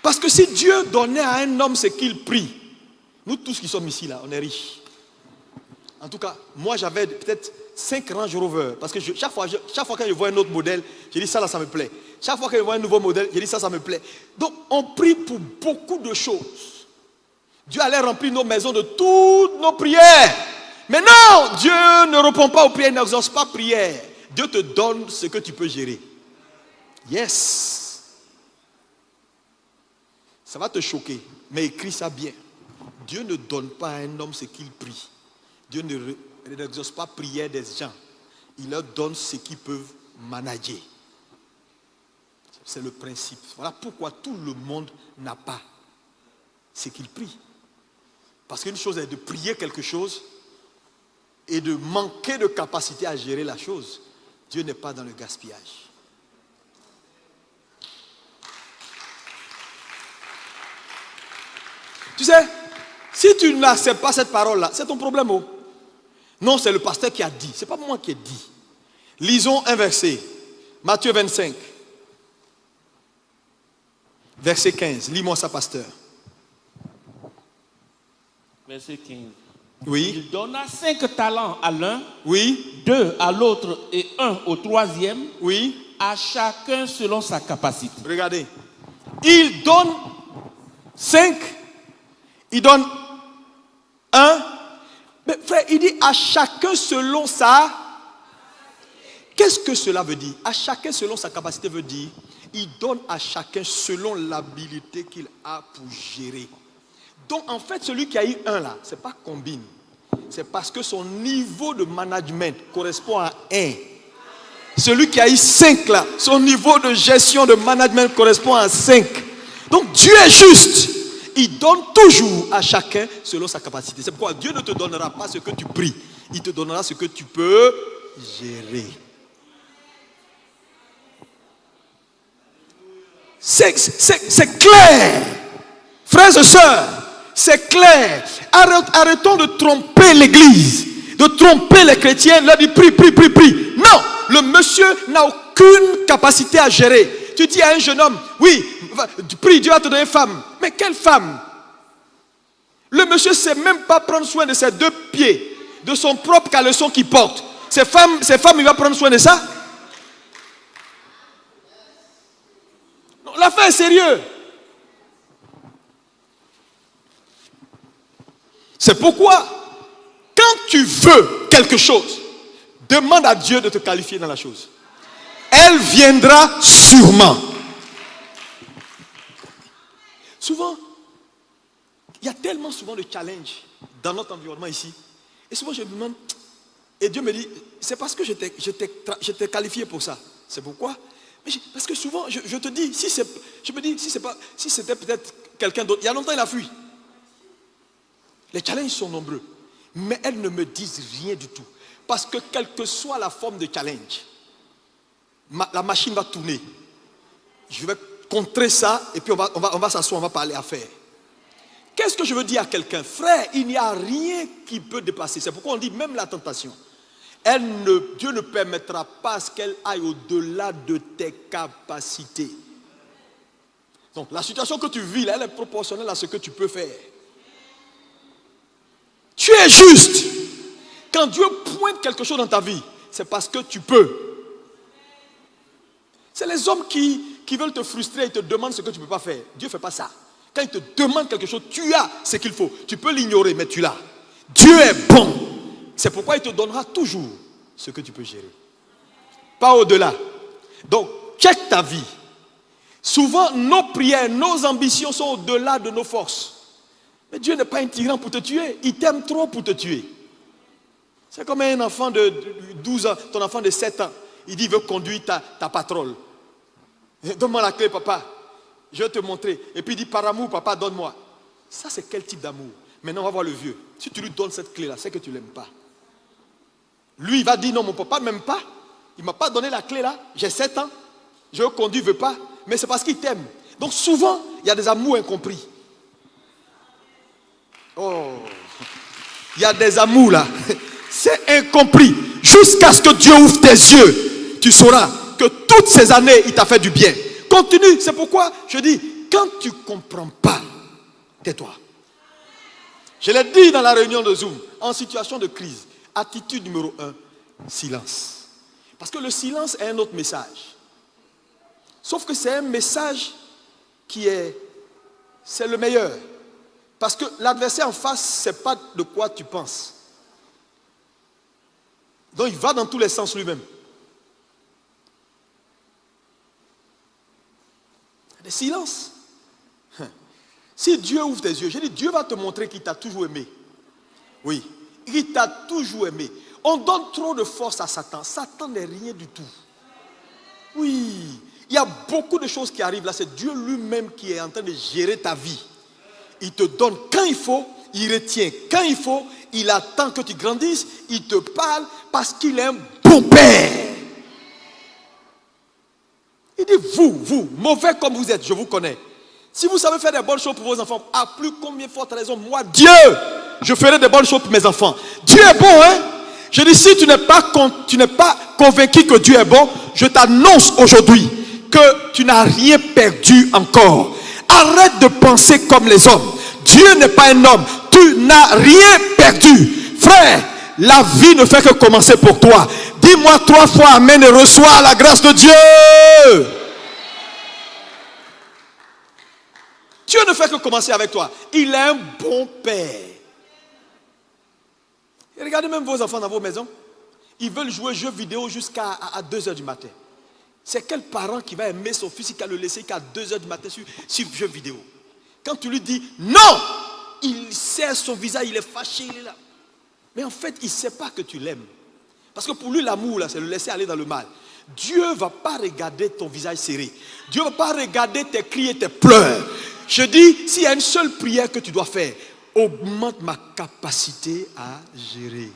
Parce que si Dieu donnait à un homme ce qu'il prie, nous tous qui sommes ici là, on est riches. En tout cas, moi j'avais peut-être 5 Range Rover. Parce que chaque fois quand je vois un autre modèle, je dis ça là, ça me plaît. Chaque fois que je vois un nouveau modèle, je dis ça, ça me plaît. Donc on prie pour beaucoup de choses. Dieu allait remplir nos maisons de toutes nos prières. Mais non, Dieu ne répond pas aux prières, il n'exauce pas prière. Dieu te donne ce que tu peux gérer. Yes. Ça va te choquer, mais écris ça bien. Dieu ne donne pas à un homme ce qu'il prie. Dieu n'exauce pas prière des gens. Il leur donne ce qu'ils peuvent manager. C'est le principe. Voilà pourquoi tout le monde n'a pas ce qu'il prie. Parce qu'une chose est de prier quelque chose et de manquer de capacité à gérer la chose. Dieu n'est pas dans le gaspillage. Tu sais, si tu n'acceptes pas cette parole-là, c'est ton problème. Oh. Non, c'est le pasteur qui a dit. Ce n'est pas moi qui ai dit. Lisons un verset. Matthieu 25. Verset 15. Lis-moi ça, pasteur. Verset 15. Oui. Il donna 5 talents à l'un, Oui. 2 à l'autre et 1 au troisième, Oui. à chacun selon sa capacité. Regardez. Il donne 5. Il donne 1. Mais frère, il dit à chacun selon sa. Qu'est-ce que cela veut dire? À chacun selon sa capacité veut dire, il donne à chacun selon l'habilité qu'il a pour gérer. Donc en fait, celui qui a eu 1 là, ce n'est pas combine. C'est parce que son niveau de management correspond à 1. Celui qui a eu 5 là, son niveau de gestion de management correspond à 5. Donc Dieu est juste. Il donne toujours à chacun selon sa capacité. C'est pourquoi Dieu ne te donnera pas ce que tu pries. Il te donnera ce que tu peux gérer. C'est clair. Frères et sœurs, c'est clair. Arrêtons de tromper l'église, de tromper les chrétiens. Leur dit prie. Non, le monsieur n'a aucune capacité à gérer. Tu dis à un jeune homme, oui, prie, Dieu va te donner une femme. Mais quelle femme? Le monsieur ne sait même pas prendre soin de ses 2 pieds, de son propre caleçon qu'il porte. Ces femmes, il va prendre soin de ça? Non, l'affaire est sérieuse. C'est pourquoi, quand tu veux quelque chose, demande à Dieu de te qualifier dans la chose. Elle viendra sûrement. Souvent, il y a tellement souvent de challenges dans notre environnement ici. Et souvent je me demande, et Dieu me dit, c'est parce que je t'ai qualifié pour ça. C'est pourquoi? Parce que souvent, je te dis, je me dis, si c'était peut-être quelqu'un d'autre, il y a longtemps il a fui. Les challenges sont nombreux, mais elles ne me disent rien du tout. Parce que quelle que soit la forme de challenge, la machine va tourner. Je vais contrer ça et puis on va s'asseoir, on va parler affaires. Qu'est-ce que je veux dire à quelqu'un? Frère, il n'y a rien qui peut dépasser. C'est pourquoi on dit même la tentation. Dieu ne permettra pas qu'elle aille au-delà de tes capacités. Donc la situation que tu vis là, elle est proportionnelle à ce que tu peux faire. Tu es juste. Quand Dieu pointe quelque chose dans ta vie, c'est parce que tu peux. C'est les hommes qui veulent te frustrer et te demandent ce que tu ne peux pas faire. Dieu ne fait pas ça. Quand il te demande quelque chose, tu as ce qu'il faut. Tu peux l'ignorer, mais tu l'as. Dieu est bon. C'est pourquoi il te donnera toujours ce que tu peux gérer. Pas au-delà. Donc, check ta vie. Souvent, nos prières, nos ambitions sont au-delà de nos forces. Mais Dieu n'est pas un tyran pour te tuer. Il t'aime trop pour te tuer. C'est comme un enfant de 12 ans, ton enfant de 7 ans. Il dit, il veut conduire ta patrole. Donne-moi la clé, papa. Je vais te montrer. Et puis il dit, par amour, papa, donne-moi. Ça, c'est quel type d'amour? Maintenant, on va voir le vieux. Si tu lui donnes cette clé-là, c'est que tu ne l'aimes pas. Lui, il va dire, non, mon papa ne m'aime pas. Il ne m'a pas donné la clé-là. J'ai 7 ans. Je conduis, il ne veut pas. Mais c'est parce qu'il t'aime. Donc souvent, il y a des amours incompris. Oh, il y a des amours là. C'est incompris. Jusqu'à ce que Dieu ouvre tes yeux, tu sauras que toutes ces années, il t'a fait du bien. Continue. C'est pourquoi je dis, quand tu ne comprends pas, tais-toi. Je l'ai dit dans la réunion de Zoom, en situation de crise, attitude numéro 1, silence. Parce que le silence est un autre message. Sauf que c'est un message c'est le meilleur. Parce que l'adversaire en face, ce n'est pas de quoi tu penses. Donc il va dans tous les sens lui-même. Le silence. Si Dieu ouvre tes yeux, je dis, Dieu va te montrer qu'il t'a toujours aimé. Oui, il t'a toujours aimé. On donne trop de force à Satan. Satan n'est rien du tout. Oui, Il y a beaucoup de choses qui arrivent là. C'est Dieu lui-même qui est en train de gérer ta vie. Il te donne quand il faut, il retient quand il faut, il attend que tu grandisses, il te parle parce qu'il est un bon père. Il dit, vous, mauvais comme vous êtes, je vous connais. Si vous savez faire des bonnes choses pour vos enfants, à plus combien forte raison, moi, Dieu, je ferai des bonnes choses pour mes enfants. Dieu est bon, hein? Je dis, si tu n'es pas convaincu que Dieu est bon, je t'annonce aujourd'hui que tu n'as rien perdu encore. Arrête de penser comme les hommes. Dieu n'est pas un homme. Tu n'as rien perdu. Frère, la vie ne fait que commencer pour toi. Dis-moi 3 fois amen et reçois la grâce de Dieu. Dieu ne fait que commencer avec toi. Il est un bon père. Et regardez même vos enfants dans vos maisons. Ils veulent jouer aux jeux vidéo jusqu'à 2h du matin. C'est quel parent qui va aimer son fils et qui va le laisser qu'à 2h du matin sur jeux vidéo? Quand tu lui dis non, il serre son visage, il est fâché, il est là. Mais en fait, il ne sait pas que tu l'aimes. Parce que pour lui, l'amour, là, c'est le laisser aller dans le mal. Dieu ne va pas regarder ton visage serré. Dieu ne va pas regarder tes cris et tes pleurs. Je dis, s'il y a une seule prière que tu dois faire, augmente ma capacité à gérer.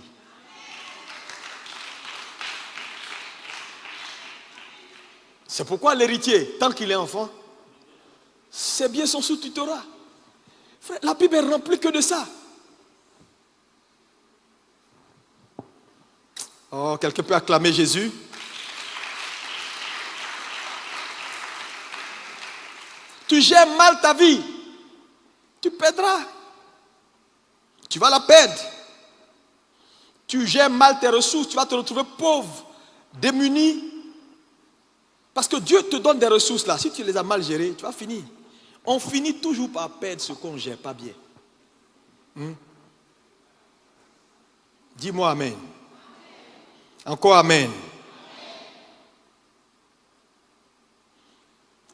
C'est pourquoi l'héritier, tant qu'il est enfant, c'est bien son sous-tutorat. Frère, la Bible est remplie que de ça. Oh, quelqu'un peut acclamer Jésus? Tu gères mal ta vie, tu perdras. Tu vas la perdre. Tu gères mal tes ressources, tu vas te retrouver pauvre, démuni. Parce que Dieu te donne des ressources là. Si tu les as mal gérées, tu vas finir. On finit toujours par perdre ce qu'on ne gère pas bien. Dis-moi amen. Encore amen.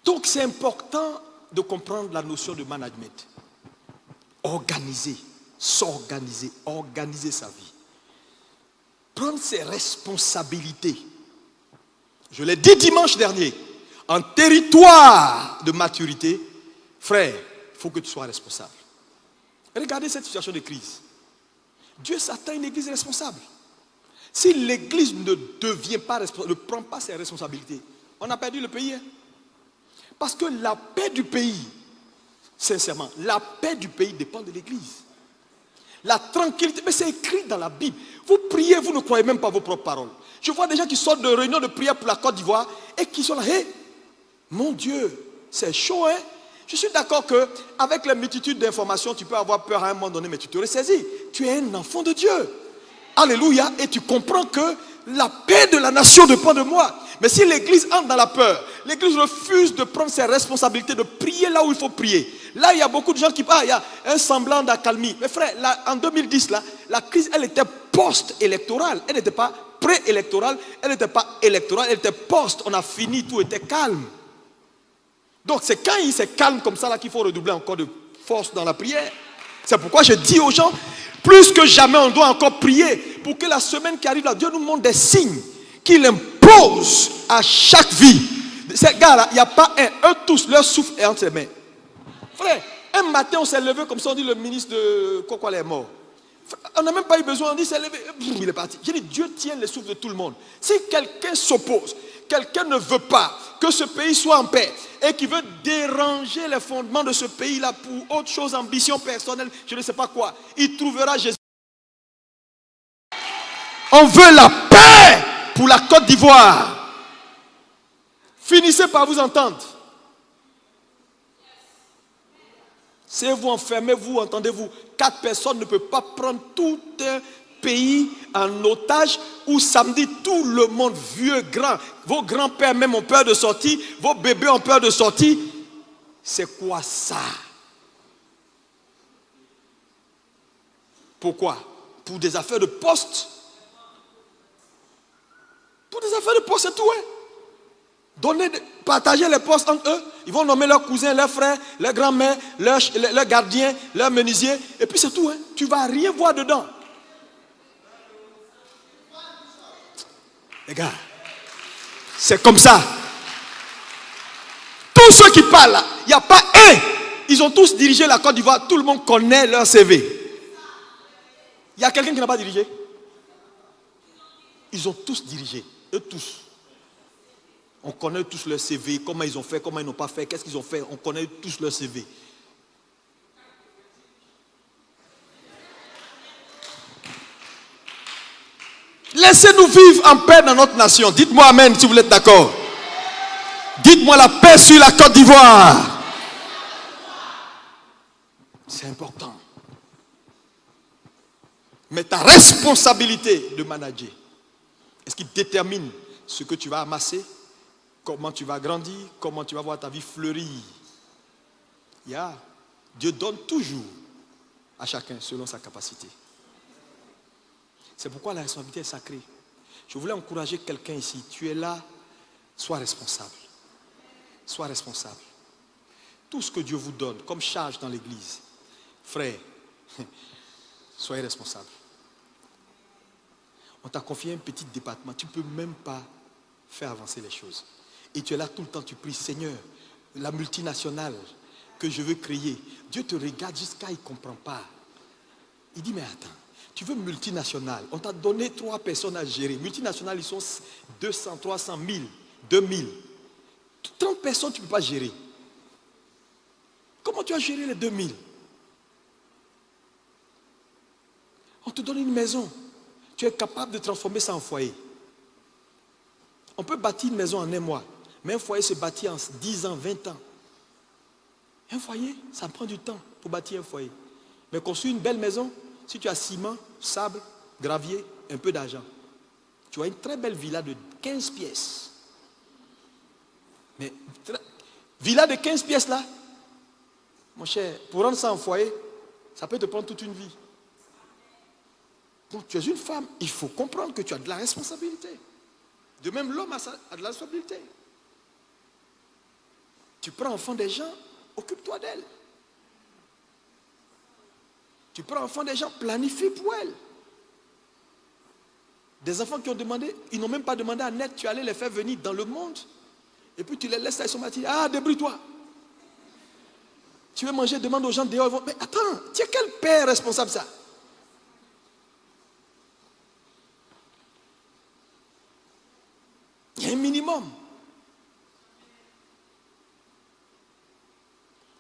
Donc c'est important de comprendre la notion de management. Organiser, s'organiser, organiser sa vie. Prendre ses responsabilités. Je l'ai dit dimanche dernier, en territoire de maturité, frère, il faut que tu sois responsable. Regardez cette situation de crise. Dieu s'attend à une église responsable. Si l'église ne devient pas responsable, ne prend pas ses responsabilités, on a perdu le pays. Hein? Parce que la paix du pays, sincèrement, la paix du pays dépend de l'église. La tranquillité, mais c'est écrit dans la Bible. Vous priez, vous ne croyez même pas vos propres paroles. Je vois des gens qui sortent de réunions de prière pour la Côte d'Ivoire et qui sont là, hey, mon Dieu, c'est chaud, hein? Je suis d'accord qu'avec la multitude d'informations, tu peux avoir peur à un moment donné, mais tu te ressaisis. Tu es un enfant de Dieu. Alléluia. Et tu comprends que la paix de la nation dépend de moi. Mais si l'église entre dans la peur, l'église refuse de prendre ses responsabilités, de prier là où il faut prier. Là, il y a beaucoup de gens qui parlent, il y a un semblant d'accalmie. Mais frère, là, en 2010, là, la crise, elle était post-électorale. Elle n'était pas pré-électorale, elle n'était pas électorale, elle était post. On a fini, tout était calme. Donc c'est quand il s'est calme comme ça là qu'il faut redoubler encore de force dans la prière. C'est pourquoi je dis aux gens, plus que jamais on doit encore prier pour que la semaine qui arrive là, Dieu nous montre des signes qu'il impose à chaque vie. Ces gars-là, il n'y a pas eux tous, leur souffle est entre ses mains. Frère, un matin on s'est levé comme ça, on dit le ministre de Kokwala est mort. On n'a même pas eu besoin, on dit c'est levé, il est parti. J'ai dit Dieu tient le souffle de tout le monde. Si quelqu'un s'oppose, quelqu'un ne veut pas que ce pays soit en paix et qui veut déranger les fondements de ce pays-là pour autre chose, ambition personnelle, je ne sais pas quoi, il trouvera Jésus. On veut la paix pour la Côte d'Ivoire. Finissez par vous entendre. Si vous enfermez, vous entendez-vous, 4 personnes ne peuvent pas prendre tout un pays en otage où samedi tout le monde, vieux, grand, vos grands-pères même ont peur de sortir, vos bébés ont peur de sortir. C'est quoi ça? Pourquoi? Pour des affaires de poste. Pour des affaires de poste, c'est tout. Hein? Partager les postes entre eux. Ils vont nommer leurs cousins, leurs frères, leurs grands-mères, leurs gardiens, leurs menuisiers. Et puis c'est tout. Hein? Tu ne vas rien voir dedans. Les gars, c'est comme ça. tous ceux qui parlent là, il n'y a pas un. Ils ont tous dirigé la Côte d'Ivoire. Tout le monde connaît leur CV. Il y a quelqu'un qui n'a pas dirigé? Ils ont tous dirigé. Eux tous. On connaît tous leur CV. Comment ils ont fait, comment ils n'ont pas fait. Qu'est-ce qu'ils ont fait. On connaît tous leur CV. Laissez-nous vivre en paix dans notre nation. Dites-moi amen si vous êtes d'accord. Dites-moi la paix sur la Côte d'Ivoire. C'est important. Mais ta responsabilité de manager, est-ce qu'il détermine ce que tu vas amasser, comment tu vas grandir, comment tu vas voir ta vie fleurir? Dieu donne toujours à chacun selon sa capacité. C'est pourquoi la responsabilité est sacrée. Je voulais encourager quelqu'un ici. Tu es là, sois responsable. Sois responsable. Tout ce que Dieu vous donne comme charge dans l'église, frère, soyez responsable. On t'a confié un petit département, tu ne peux même pas faire avancer les choses. Et tu es là tout le temps, tu pries, Seigneur, la multinationale que je veux créer, Dieu te regarde jusqu'à il ne comprend pas. Il dit, mais attends, tu veux multinationale, on t'a donné 3 personnes à gérer. Multinationales, ils sont 200, 300, 1000, 2000. 30 personnes, tu ne peux pas gérer. Comment tu as géré les 2000? On te donne une maison. Tu es capable de transformer ça en foyer. On peut bâtir une maison en un mois. Mais un foyer se bâtit en 10 ans, 20 ans. Un foyer, ça prend du temps pour bâtir un foyer. Mais construire une belle maison, si tu as ciment, sable, gravier, un peu d'argent, tu as une très belle villa de 15 pièces. Mais villa de 15 pièces là, mon cher, pour rendre ça en foyer, ça peut te prendre toute une vie. Donc tu es une femme, il faut comprendre que tu as de la responsabilité. De même, l'homme a de la responsabilité. Tu prends enfant des gens, occupe-toi d'elle. Tu prends enfant des gens, planifie pour elle. Des enfants qui ont demandé, ils n'ont même pas demandé à naître, tu allais les faire venir dans le monde. Et puis tu les laisses à son matin. Ah, débrouille-toi. Tu veux manger, demande aux gens dehors. Ils vont, mais attends, tu es quel père responsable ça? Il y a un minimum.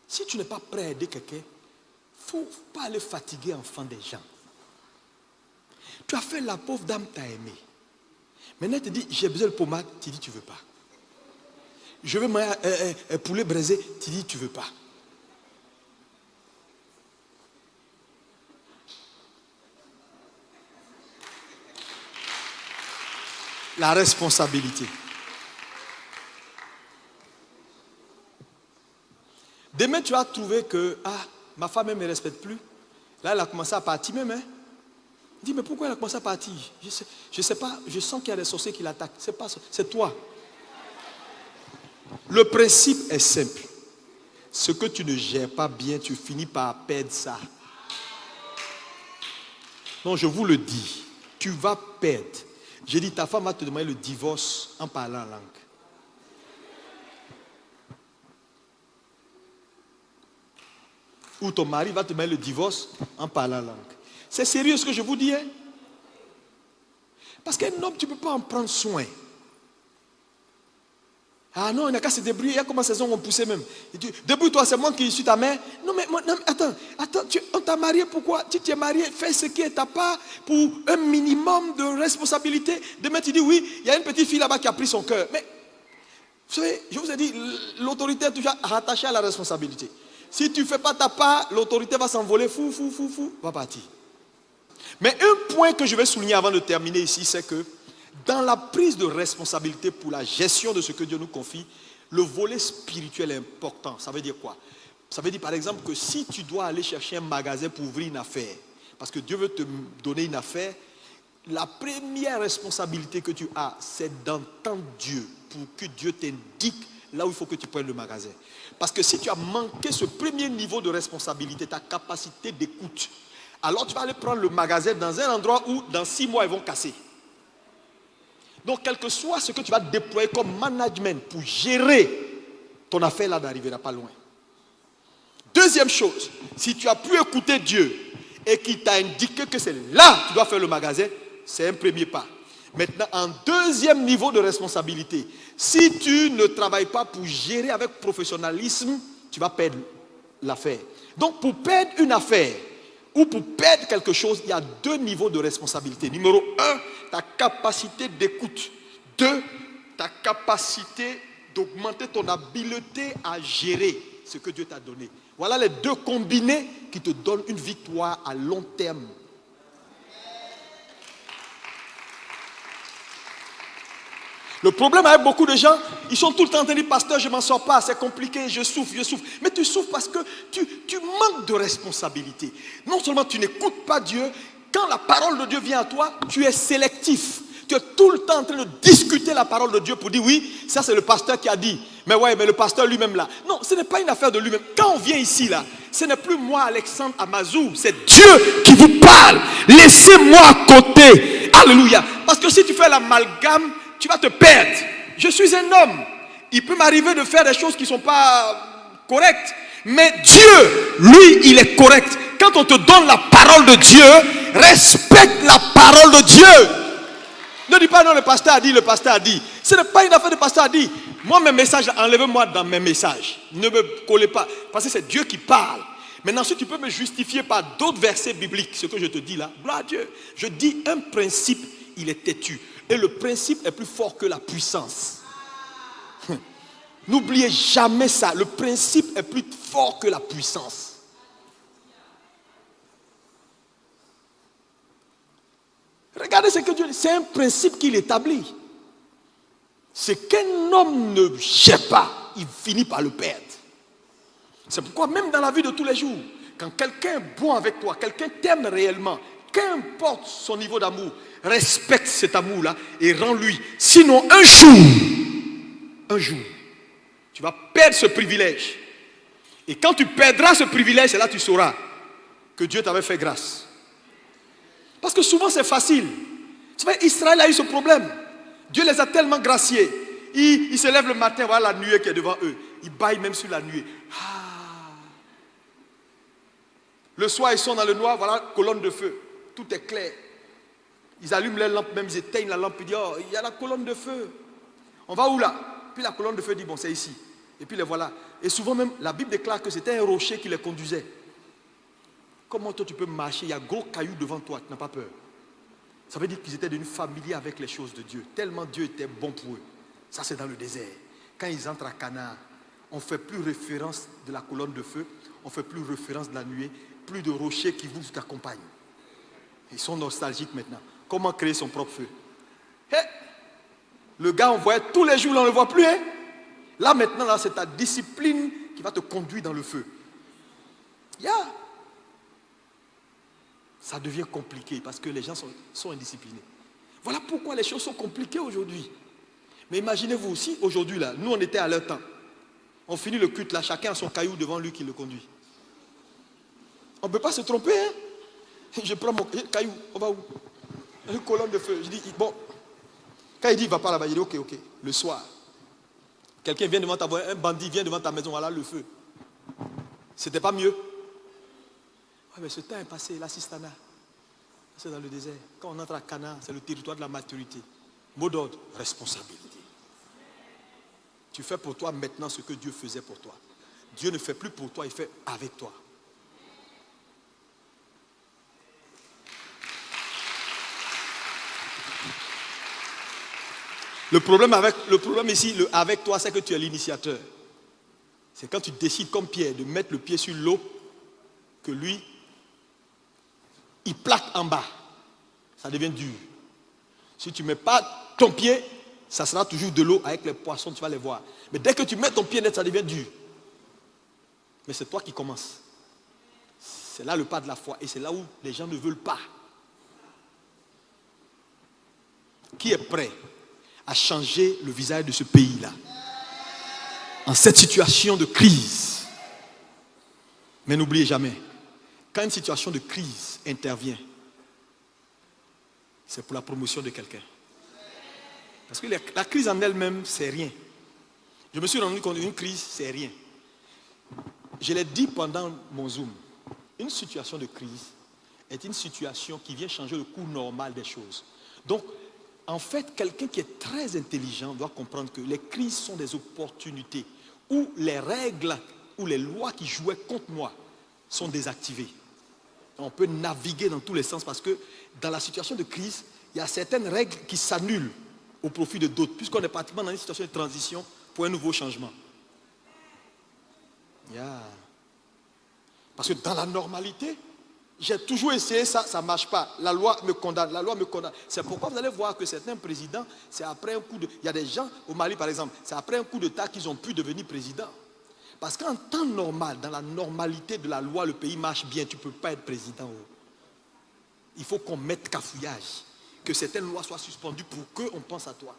Si tu n'es pas prêt à aider quelqu'un, il ne faut pas aller fatiguer l'enfant des gens. Tu as fait la pauvre dame, t'as aimé. Maintenant, tu te dis, j'ai besoin de pommade, tu dis, tu ne veux pas. Je veux manger un poulet braisé, tu dis, tu ne veux pas. La responsabilité. Demain, tu vas trouver que ma femme ne me respecte plus. Là, elle a commencé à partir même. Dis, mais pourquoi elle a commencé à partir? Je sais pas, je sens qu'il y a des sorciers qui l'attaquent. C'est pas ça, c'est toi. Le principe est simple. Ce que tu ne gères pas bien, tu finis par perdre ça. Non, je vous le dis, tu vas perdre. J'ai dit, ta femme va te demander le divorce en parlant en langue. Ou ton mari va te demander le divorce en parlant en langue. C'est sérieux ce que je vous dis, hein? Parce qu'un homme, tu ne peux pas en prendre soin. Ah non, il n'a qu'à se débrouiller. Il y a comment ces hommes vont pousser même. Débrouille-toi, c'est moi qui suis ta mère. Non, mais attends, on t'a marié pourquoi? Tu t'es marié, fais ce qui est ta part pour un minimum de responsabilité. Demain, tu dis oui, il y a une petite fille là-bas qui a pris son cœur. Mais, vous savez, je vous ai dit, l'autorité est toujours rattachée à la responsabilité. Si tu ne fais pas ta part, l'autorité va s'envoler, va partir. Mais un point que je vais souligner avant de terminer ici, c'est que dans la prise de responsabilité pour la gestion de ce que Dieu nous confie, le volet spirituel est important. Ça veut dire quoi? Ça veut dire par exemple que si tu dois aller chercher un magasin pour ouvrir une affaire, parce que Dieu veut te donner une affaire, la première responsabilité que tu as, c'est d'entendre Dieu pour que Dieu t'indique là où il faut que tu prennes le magasin. Parce que si tu as manqué ce premier niveau de responsabilité, ta capacité d'écoute, alors tu vas aller prendre le magasin dans un endroit où dans 6 mois ils vont casser. Donc quel que soit ce que tu vas déployer comme management pour gérer ton affaire là n'arrivera pas loin. Deuxième chose, si tu as pu écouter Dieu et qu'il t'a indiqué que c'est là que tu dois faire le magasin, c'est un premier pas. Maintenant, en deuxième niveau de responsabilité, si tu ne travailles pas pour gérer avec professionnalisme, tu vas perdre l'affaire. Donc, pour perdre une affaire ou pour perdre quelque chose, il y a deux niveaux de responsabilité. Numéro 1, ta capacité d'écoute. 2, ta capacité d'augmenter ton habileté à gérer ce que Dieu t'a donné. Voilà les deux combinés qui te donnent une victoire à long terme. Le problème avec beaucoup de gens, ils sont tout le temps en train de dire, pasteur, je ne m'en sors pas, c'est compliqué, je souffre. Mais tu souffres parce que tu manques de responsabilité. Non seulement tu n'écoutes pas Dieu, quand la parole de Dieu vient à toi, tu es sélectif. Tu es tout le temps en train de discuter la parole de Dieu pour dire, oui, ça c'est le pasteur qui a dit. Mais ouais, mais le pasteur lui-même là. Non, ce n'est pas une affaire de lui-même. Quand on vient ici là, ce n'est plus moi, Alexandre Amazou, c'est Dieu qui vous parle. Laissez-moi à côté. Alléluia. Parce que si tu fais l'amalgame, tu vas te perdre. Je suis un homme. Il peut m'arriver de faire des choses qui ne sont pas correctes. Mais Dieu, lui, il est correct. Quand on te donne la parole de Dieu, respecte la parole de Dieu. Ne dis pas non, le pasteur a dit, le pasteur a dit. Ce n'est pas une affaire de pasteur a dit. Moi, mes messages, enlevez-moi dans mes messages. Ne me collez pas. Parce que c'est Dieu qui parle. Maintenant, si tu peux me justifier par d'autres versets bibliques, ce que je te dis là, gloire à Dieu. Je dis un principe, il est têtu. Et le principe est plus fort que la puissance. N'oubliez jamais ça. Le principe est plus fort que la puissance. Regardez ce que Dieu dit. C'est un principe qu'il établit. Ce qu'un homme ne gère pas, il finit par le perdre. C'est pourquoi même dans la vie de tous les jours, quand quelqu'un est bon avec toi, quelqu'un t'aime réellement, qu'importe son niveau d'amour, respecte cet amour-là et rends-lui. Sinon, un jour, tu vas perdre ce privilège. Et quand tu perdras ce privilège, c'est là que tu sauras que Dieu t'avait fait grâce. Parce que souvent c'est facile. Tu vois, Israël a eu ce problème. Dieu les a tellement graciés. Ils se lèvent le matin, voilà la nuée qui est devant eux. Ils baillent même sur la nuée. Le soir, ils sont dans le noir, voilà colonne de feu. Tout est clair. Ils allument les lampes, même ils éteignent la lampe. Ils disent, oh, il y a la colonne de feu. On va où là? Puis la colonne de feu dit, bon, c'est ici. Et puis les voilà. Et souvent même, la Bible déclare que c'était un rocher qui les conduisait. Comment toi tu peux marcher? Il y a gros cailloux devant toi, tu n'as pas peur. Ça veut dire qu'ils étaient devenus familiers avec les choses de Dieu. Tellement Dieu était bon pour eux. Ça c'est dans le désert. Quand ils entrent à Canaan, on ne fait plus référence de la colonne de feu, on ne fait plus référence de la nuée, plus de rochers qui vous accompagnent. Ils sont nostalgiques maintenant. Comment créer son propre feu? Le gars on voyait tous les jours, là, on ne le voit plus. Là maintenant, là, c'est ta discipline qui va te conduire dans le feu. Ça devient compliqué parce que les gens sont indisciplinés. Voilà pourquoi les choses sont compliquées aujourd'hui. Mais imaginez-vous aussi, aujourd'hui, là, nous on était à leur temps. On finit le culte là, chacun a son caillou devant lui qui le conduit. On ne peut pas se tromper. Je prends mon caillou, on va où? Une colonne de feu. Je dis, bon, quand il dit, il ne va pas là-bas, il dit, ok. Le soir, quelqu'un vient devant ta voiture, un bandit vient devant ta maison, voilà le feu. C'était pas mieux? Ouais, mais ce temps est passé, l'assistanat. C'est dans le désert. Quand on entre à Canaan, c'est le territoire de la maturité. Mot d'ordre, responsabilité. Tu fais pour toi maintenant ce que Dieu faisait pour toi. Dieu ne fait plus pour toi, il fait avec toi. Le problème ici, avec toi, c'est que tu es l'initiateur. C'est quand tu décides comme Pierre de mettre le pied sur l'eau, que lui, il plaque en bas. Ça devient dur. Si tu ne mets pas ton pied, ça sera toujours de l'eau avec les poissons, tu vas les voir. Mais dès que tu mets ton pied net, ça devient dur. Mais c'est toi qui commences. C'est là le pas de la foi. Et c'est là où les gens ne veulent pas. Qui est prêt à changer le visage de ce pays-là? En cette situation de crise. Mais n'oubliez jamais, quand une situation de crise intervient, c'est pour la promotion de quelqu'un. Parce que la crise en elle-même, c'est rien. Je me suis rendu compte qu'une crise, c'est rien. Je l'ai dit pendant mon Zoom. Une situation de crise est une situation qui vient changer le cours normal des choses. Donc, en fait, quelqu'un qui est très intelligent doit comprendre que les crises sont des opportunités où les règles ou les lois qui jouaient contre moi sont désactivées. On peut naviguer dans tous les sens parce que dans la situation de crise, il y a certaines règles qui s'annulent au profit de d'autres, puisqu'on est pratiquement dans une situation de transition pour un nouveau changement. Yeah. Parce que dans la normalité, j'ai toujours essayé ça, ça ne marche pas. La loi me condamne, la loi me condamne. C'est pourquoi vous allez voir que certains présidents, c'est après un coup de... Il y a des gens, au Mali par exemple, c'est après un coup d'État qu'ils ont pu devenir président. Parce qu'en temps normal, dans la normalité de la loi, le pays marche bien, tu ne peux pas être président. Il faut qu'on mette cafouillage, que certaines lois soient suspendues pour qu'on pense à toi.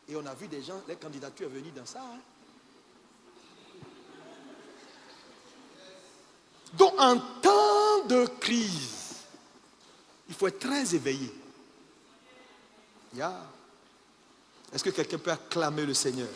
Et on a vu des gens, les candidatures venues dans ça. Hein? Donc en temps de crise, il faut être très éveillé. Yeah. Est-ce que quelqu'un peut acclamer le Seigneur?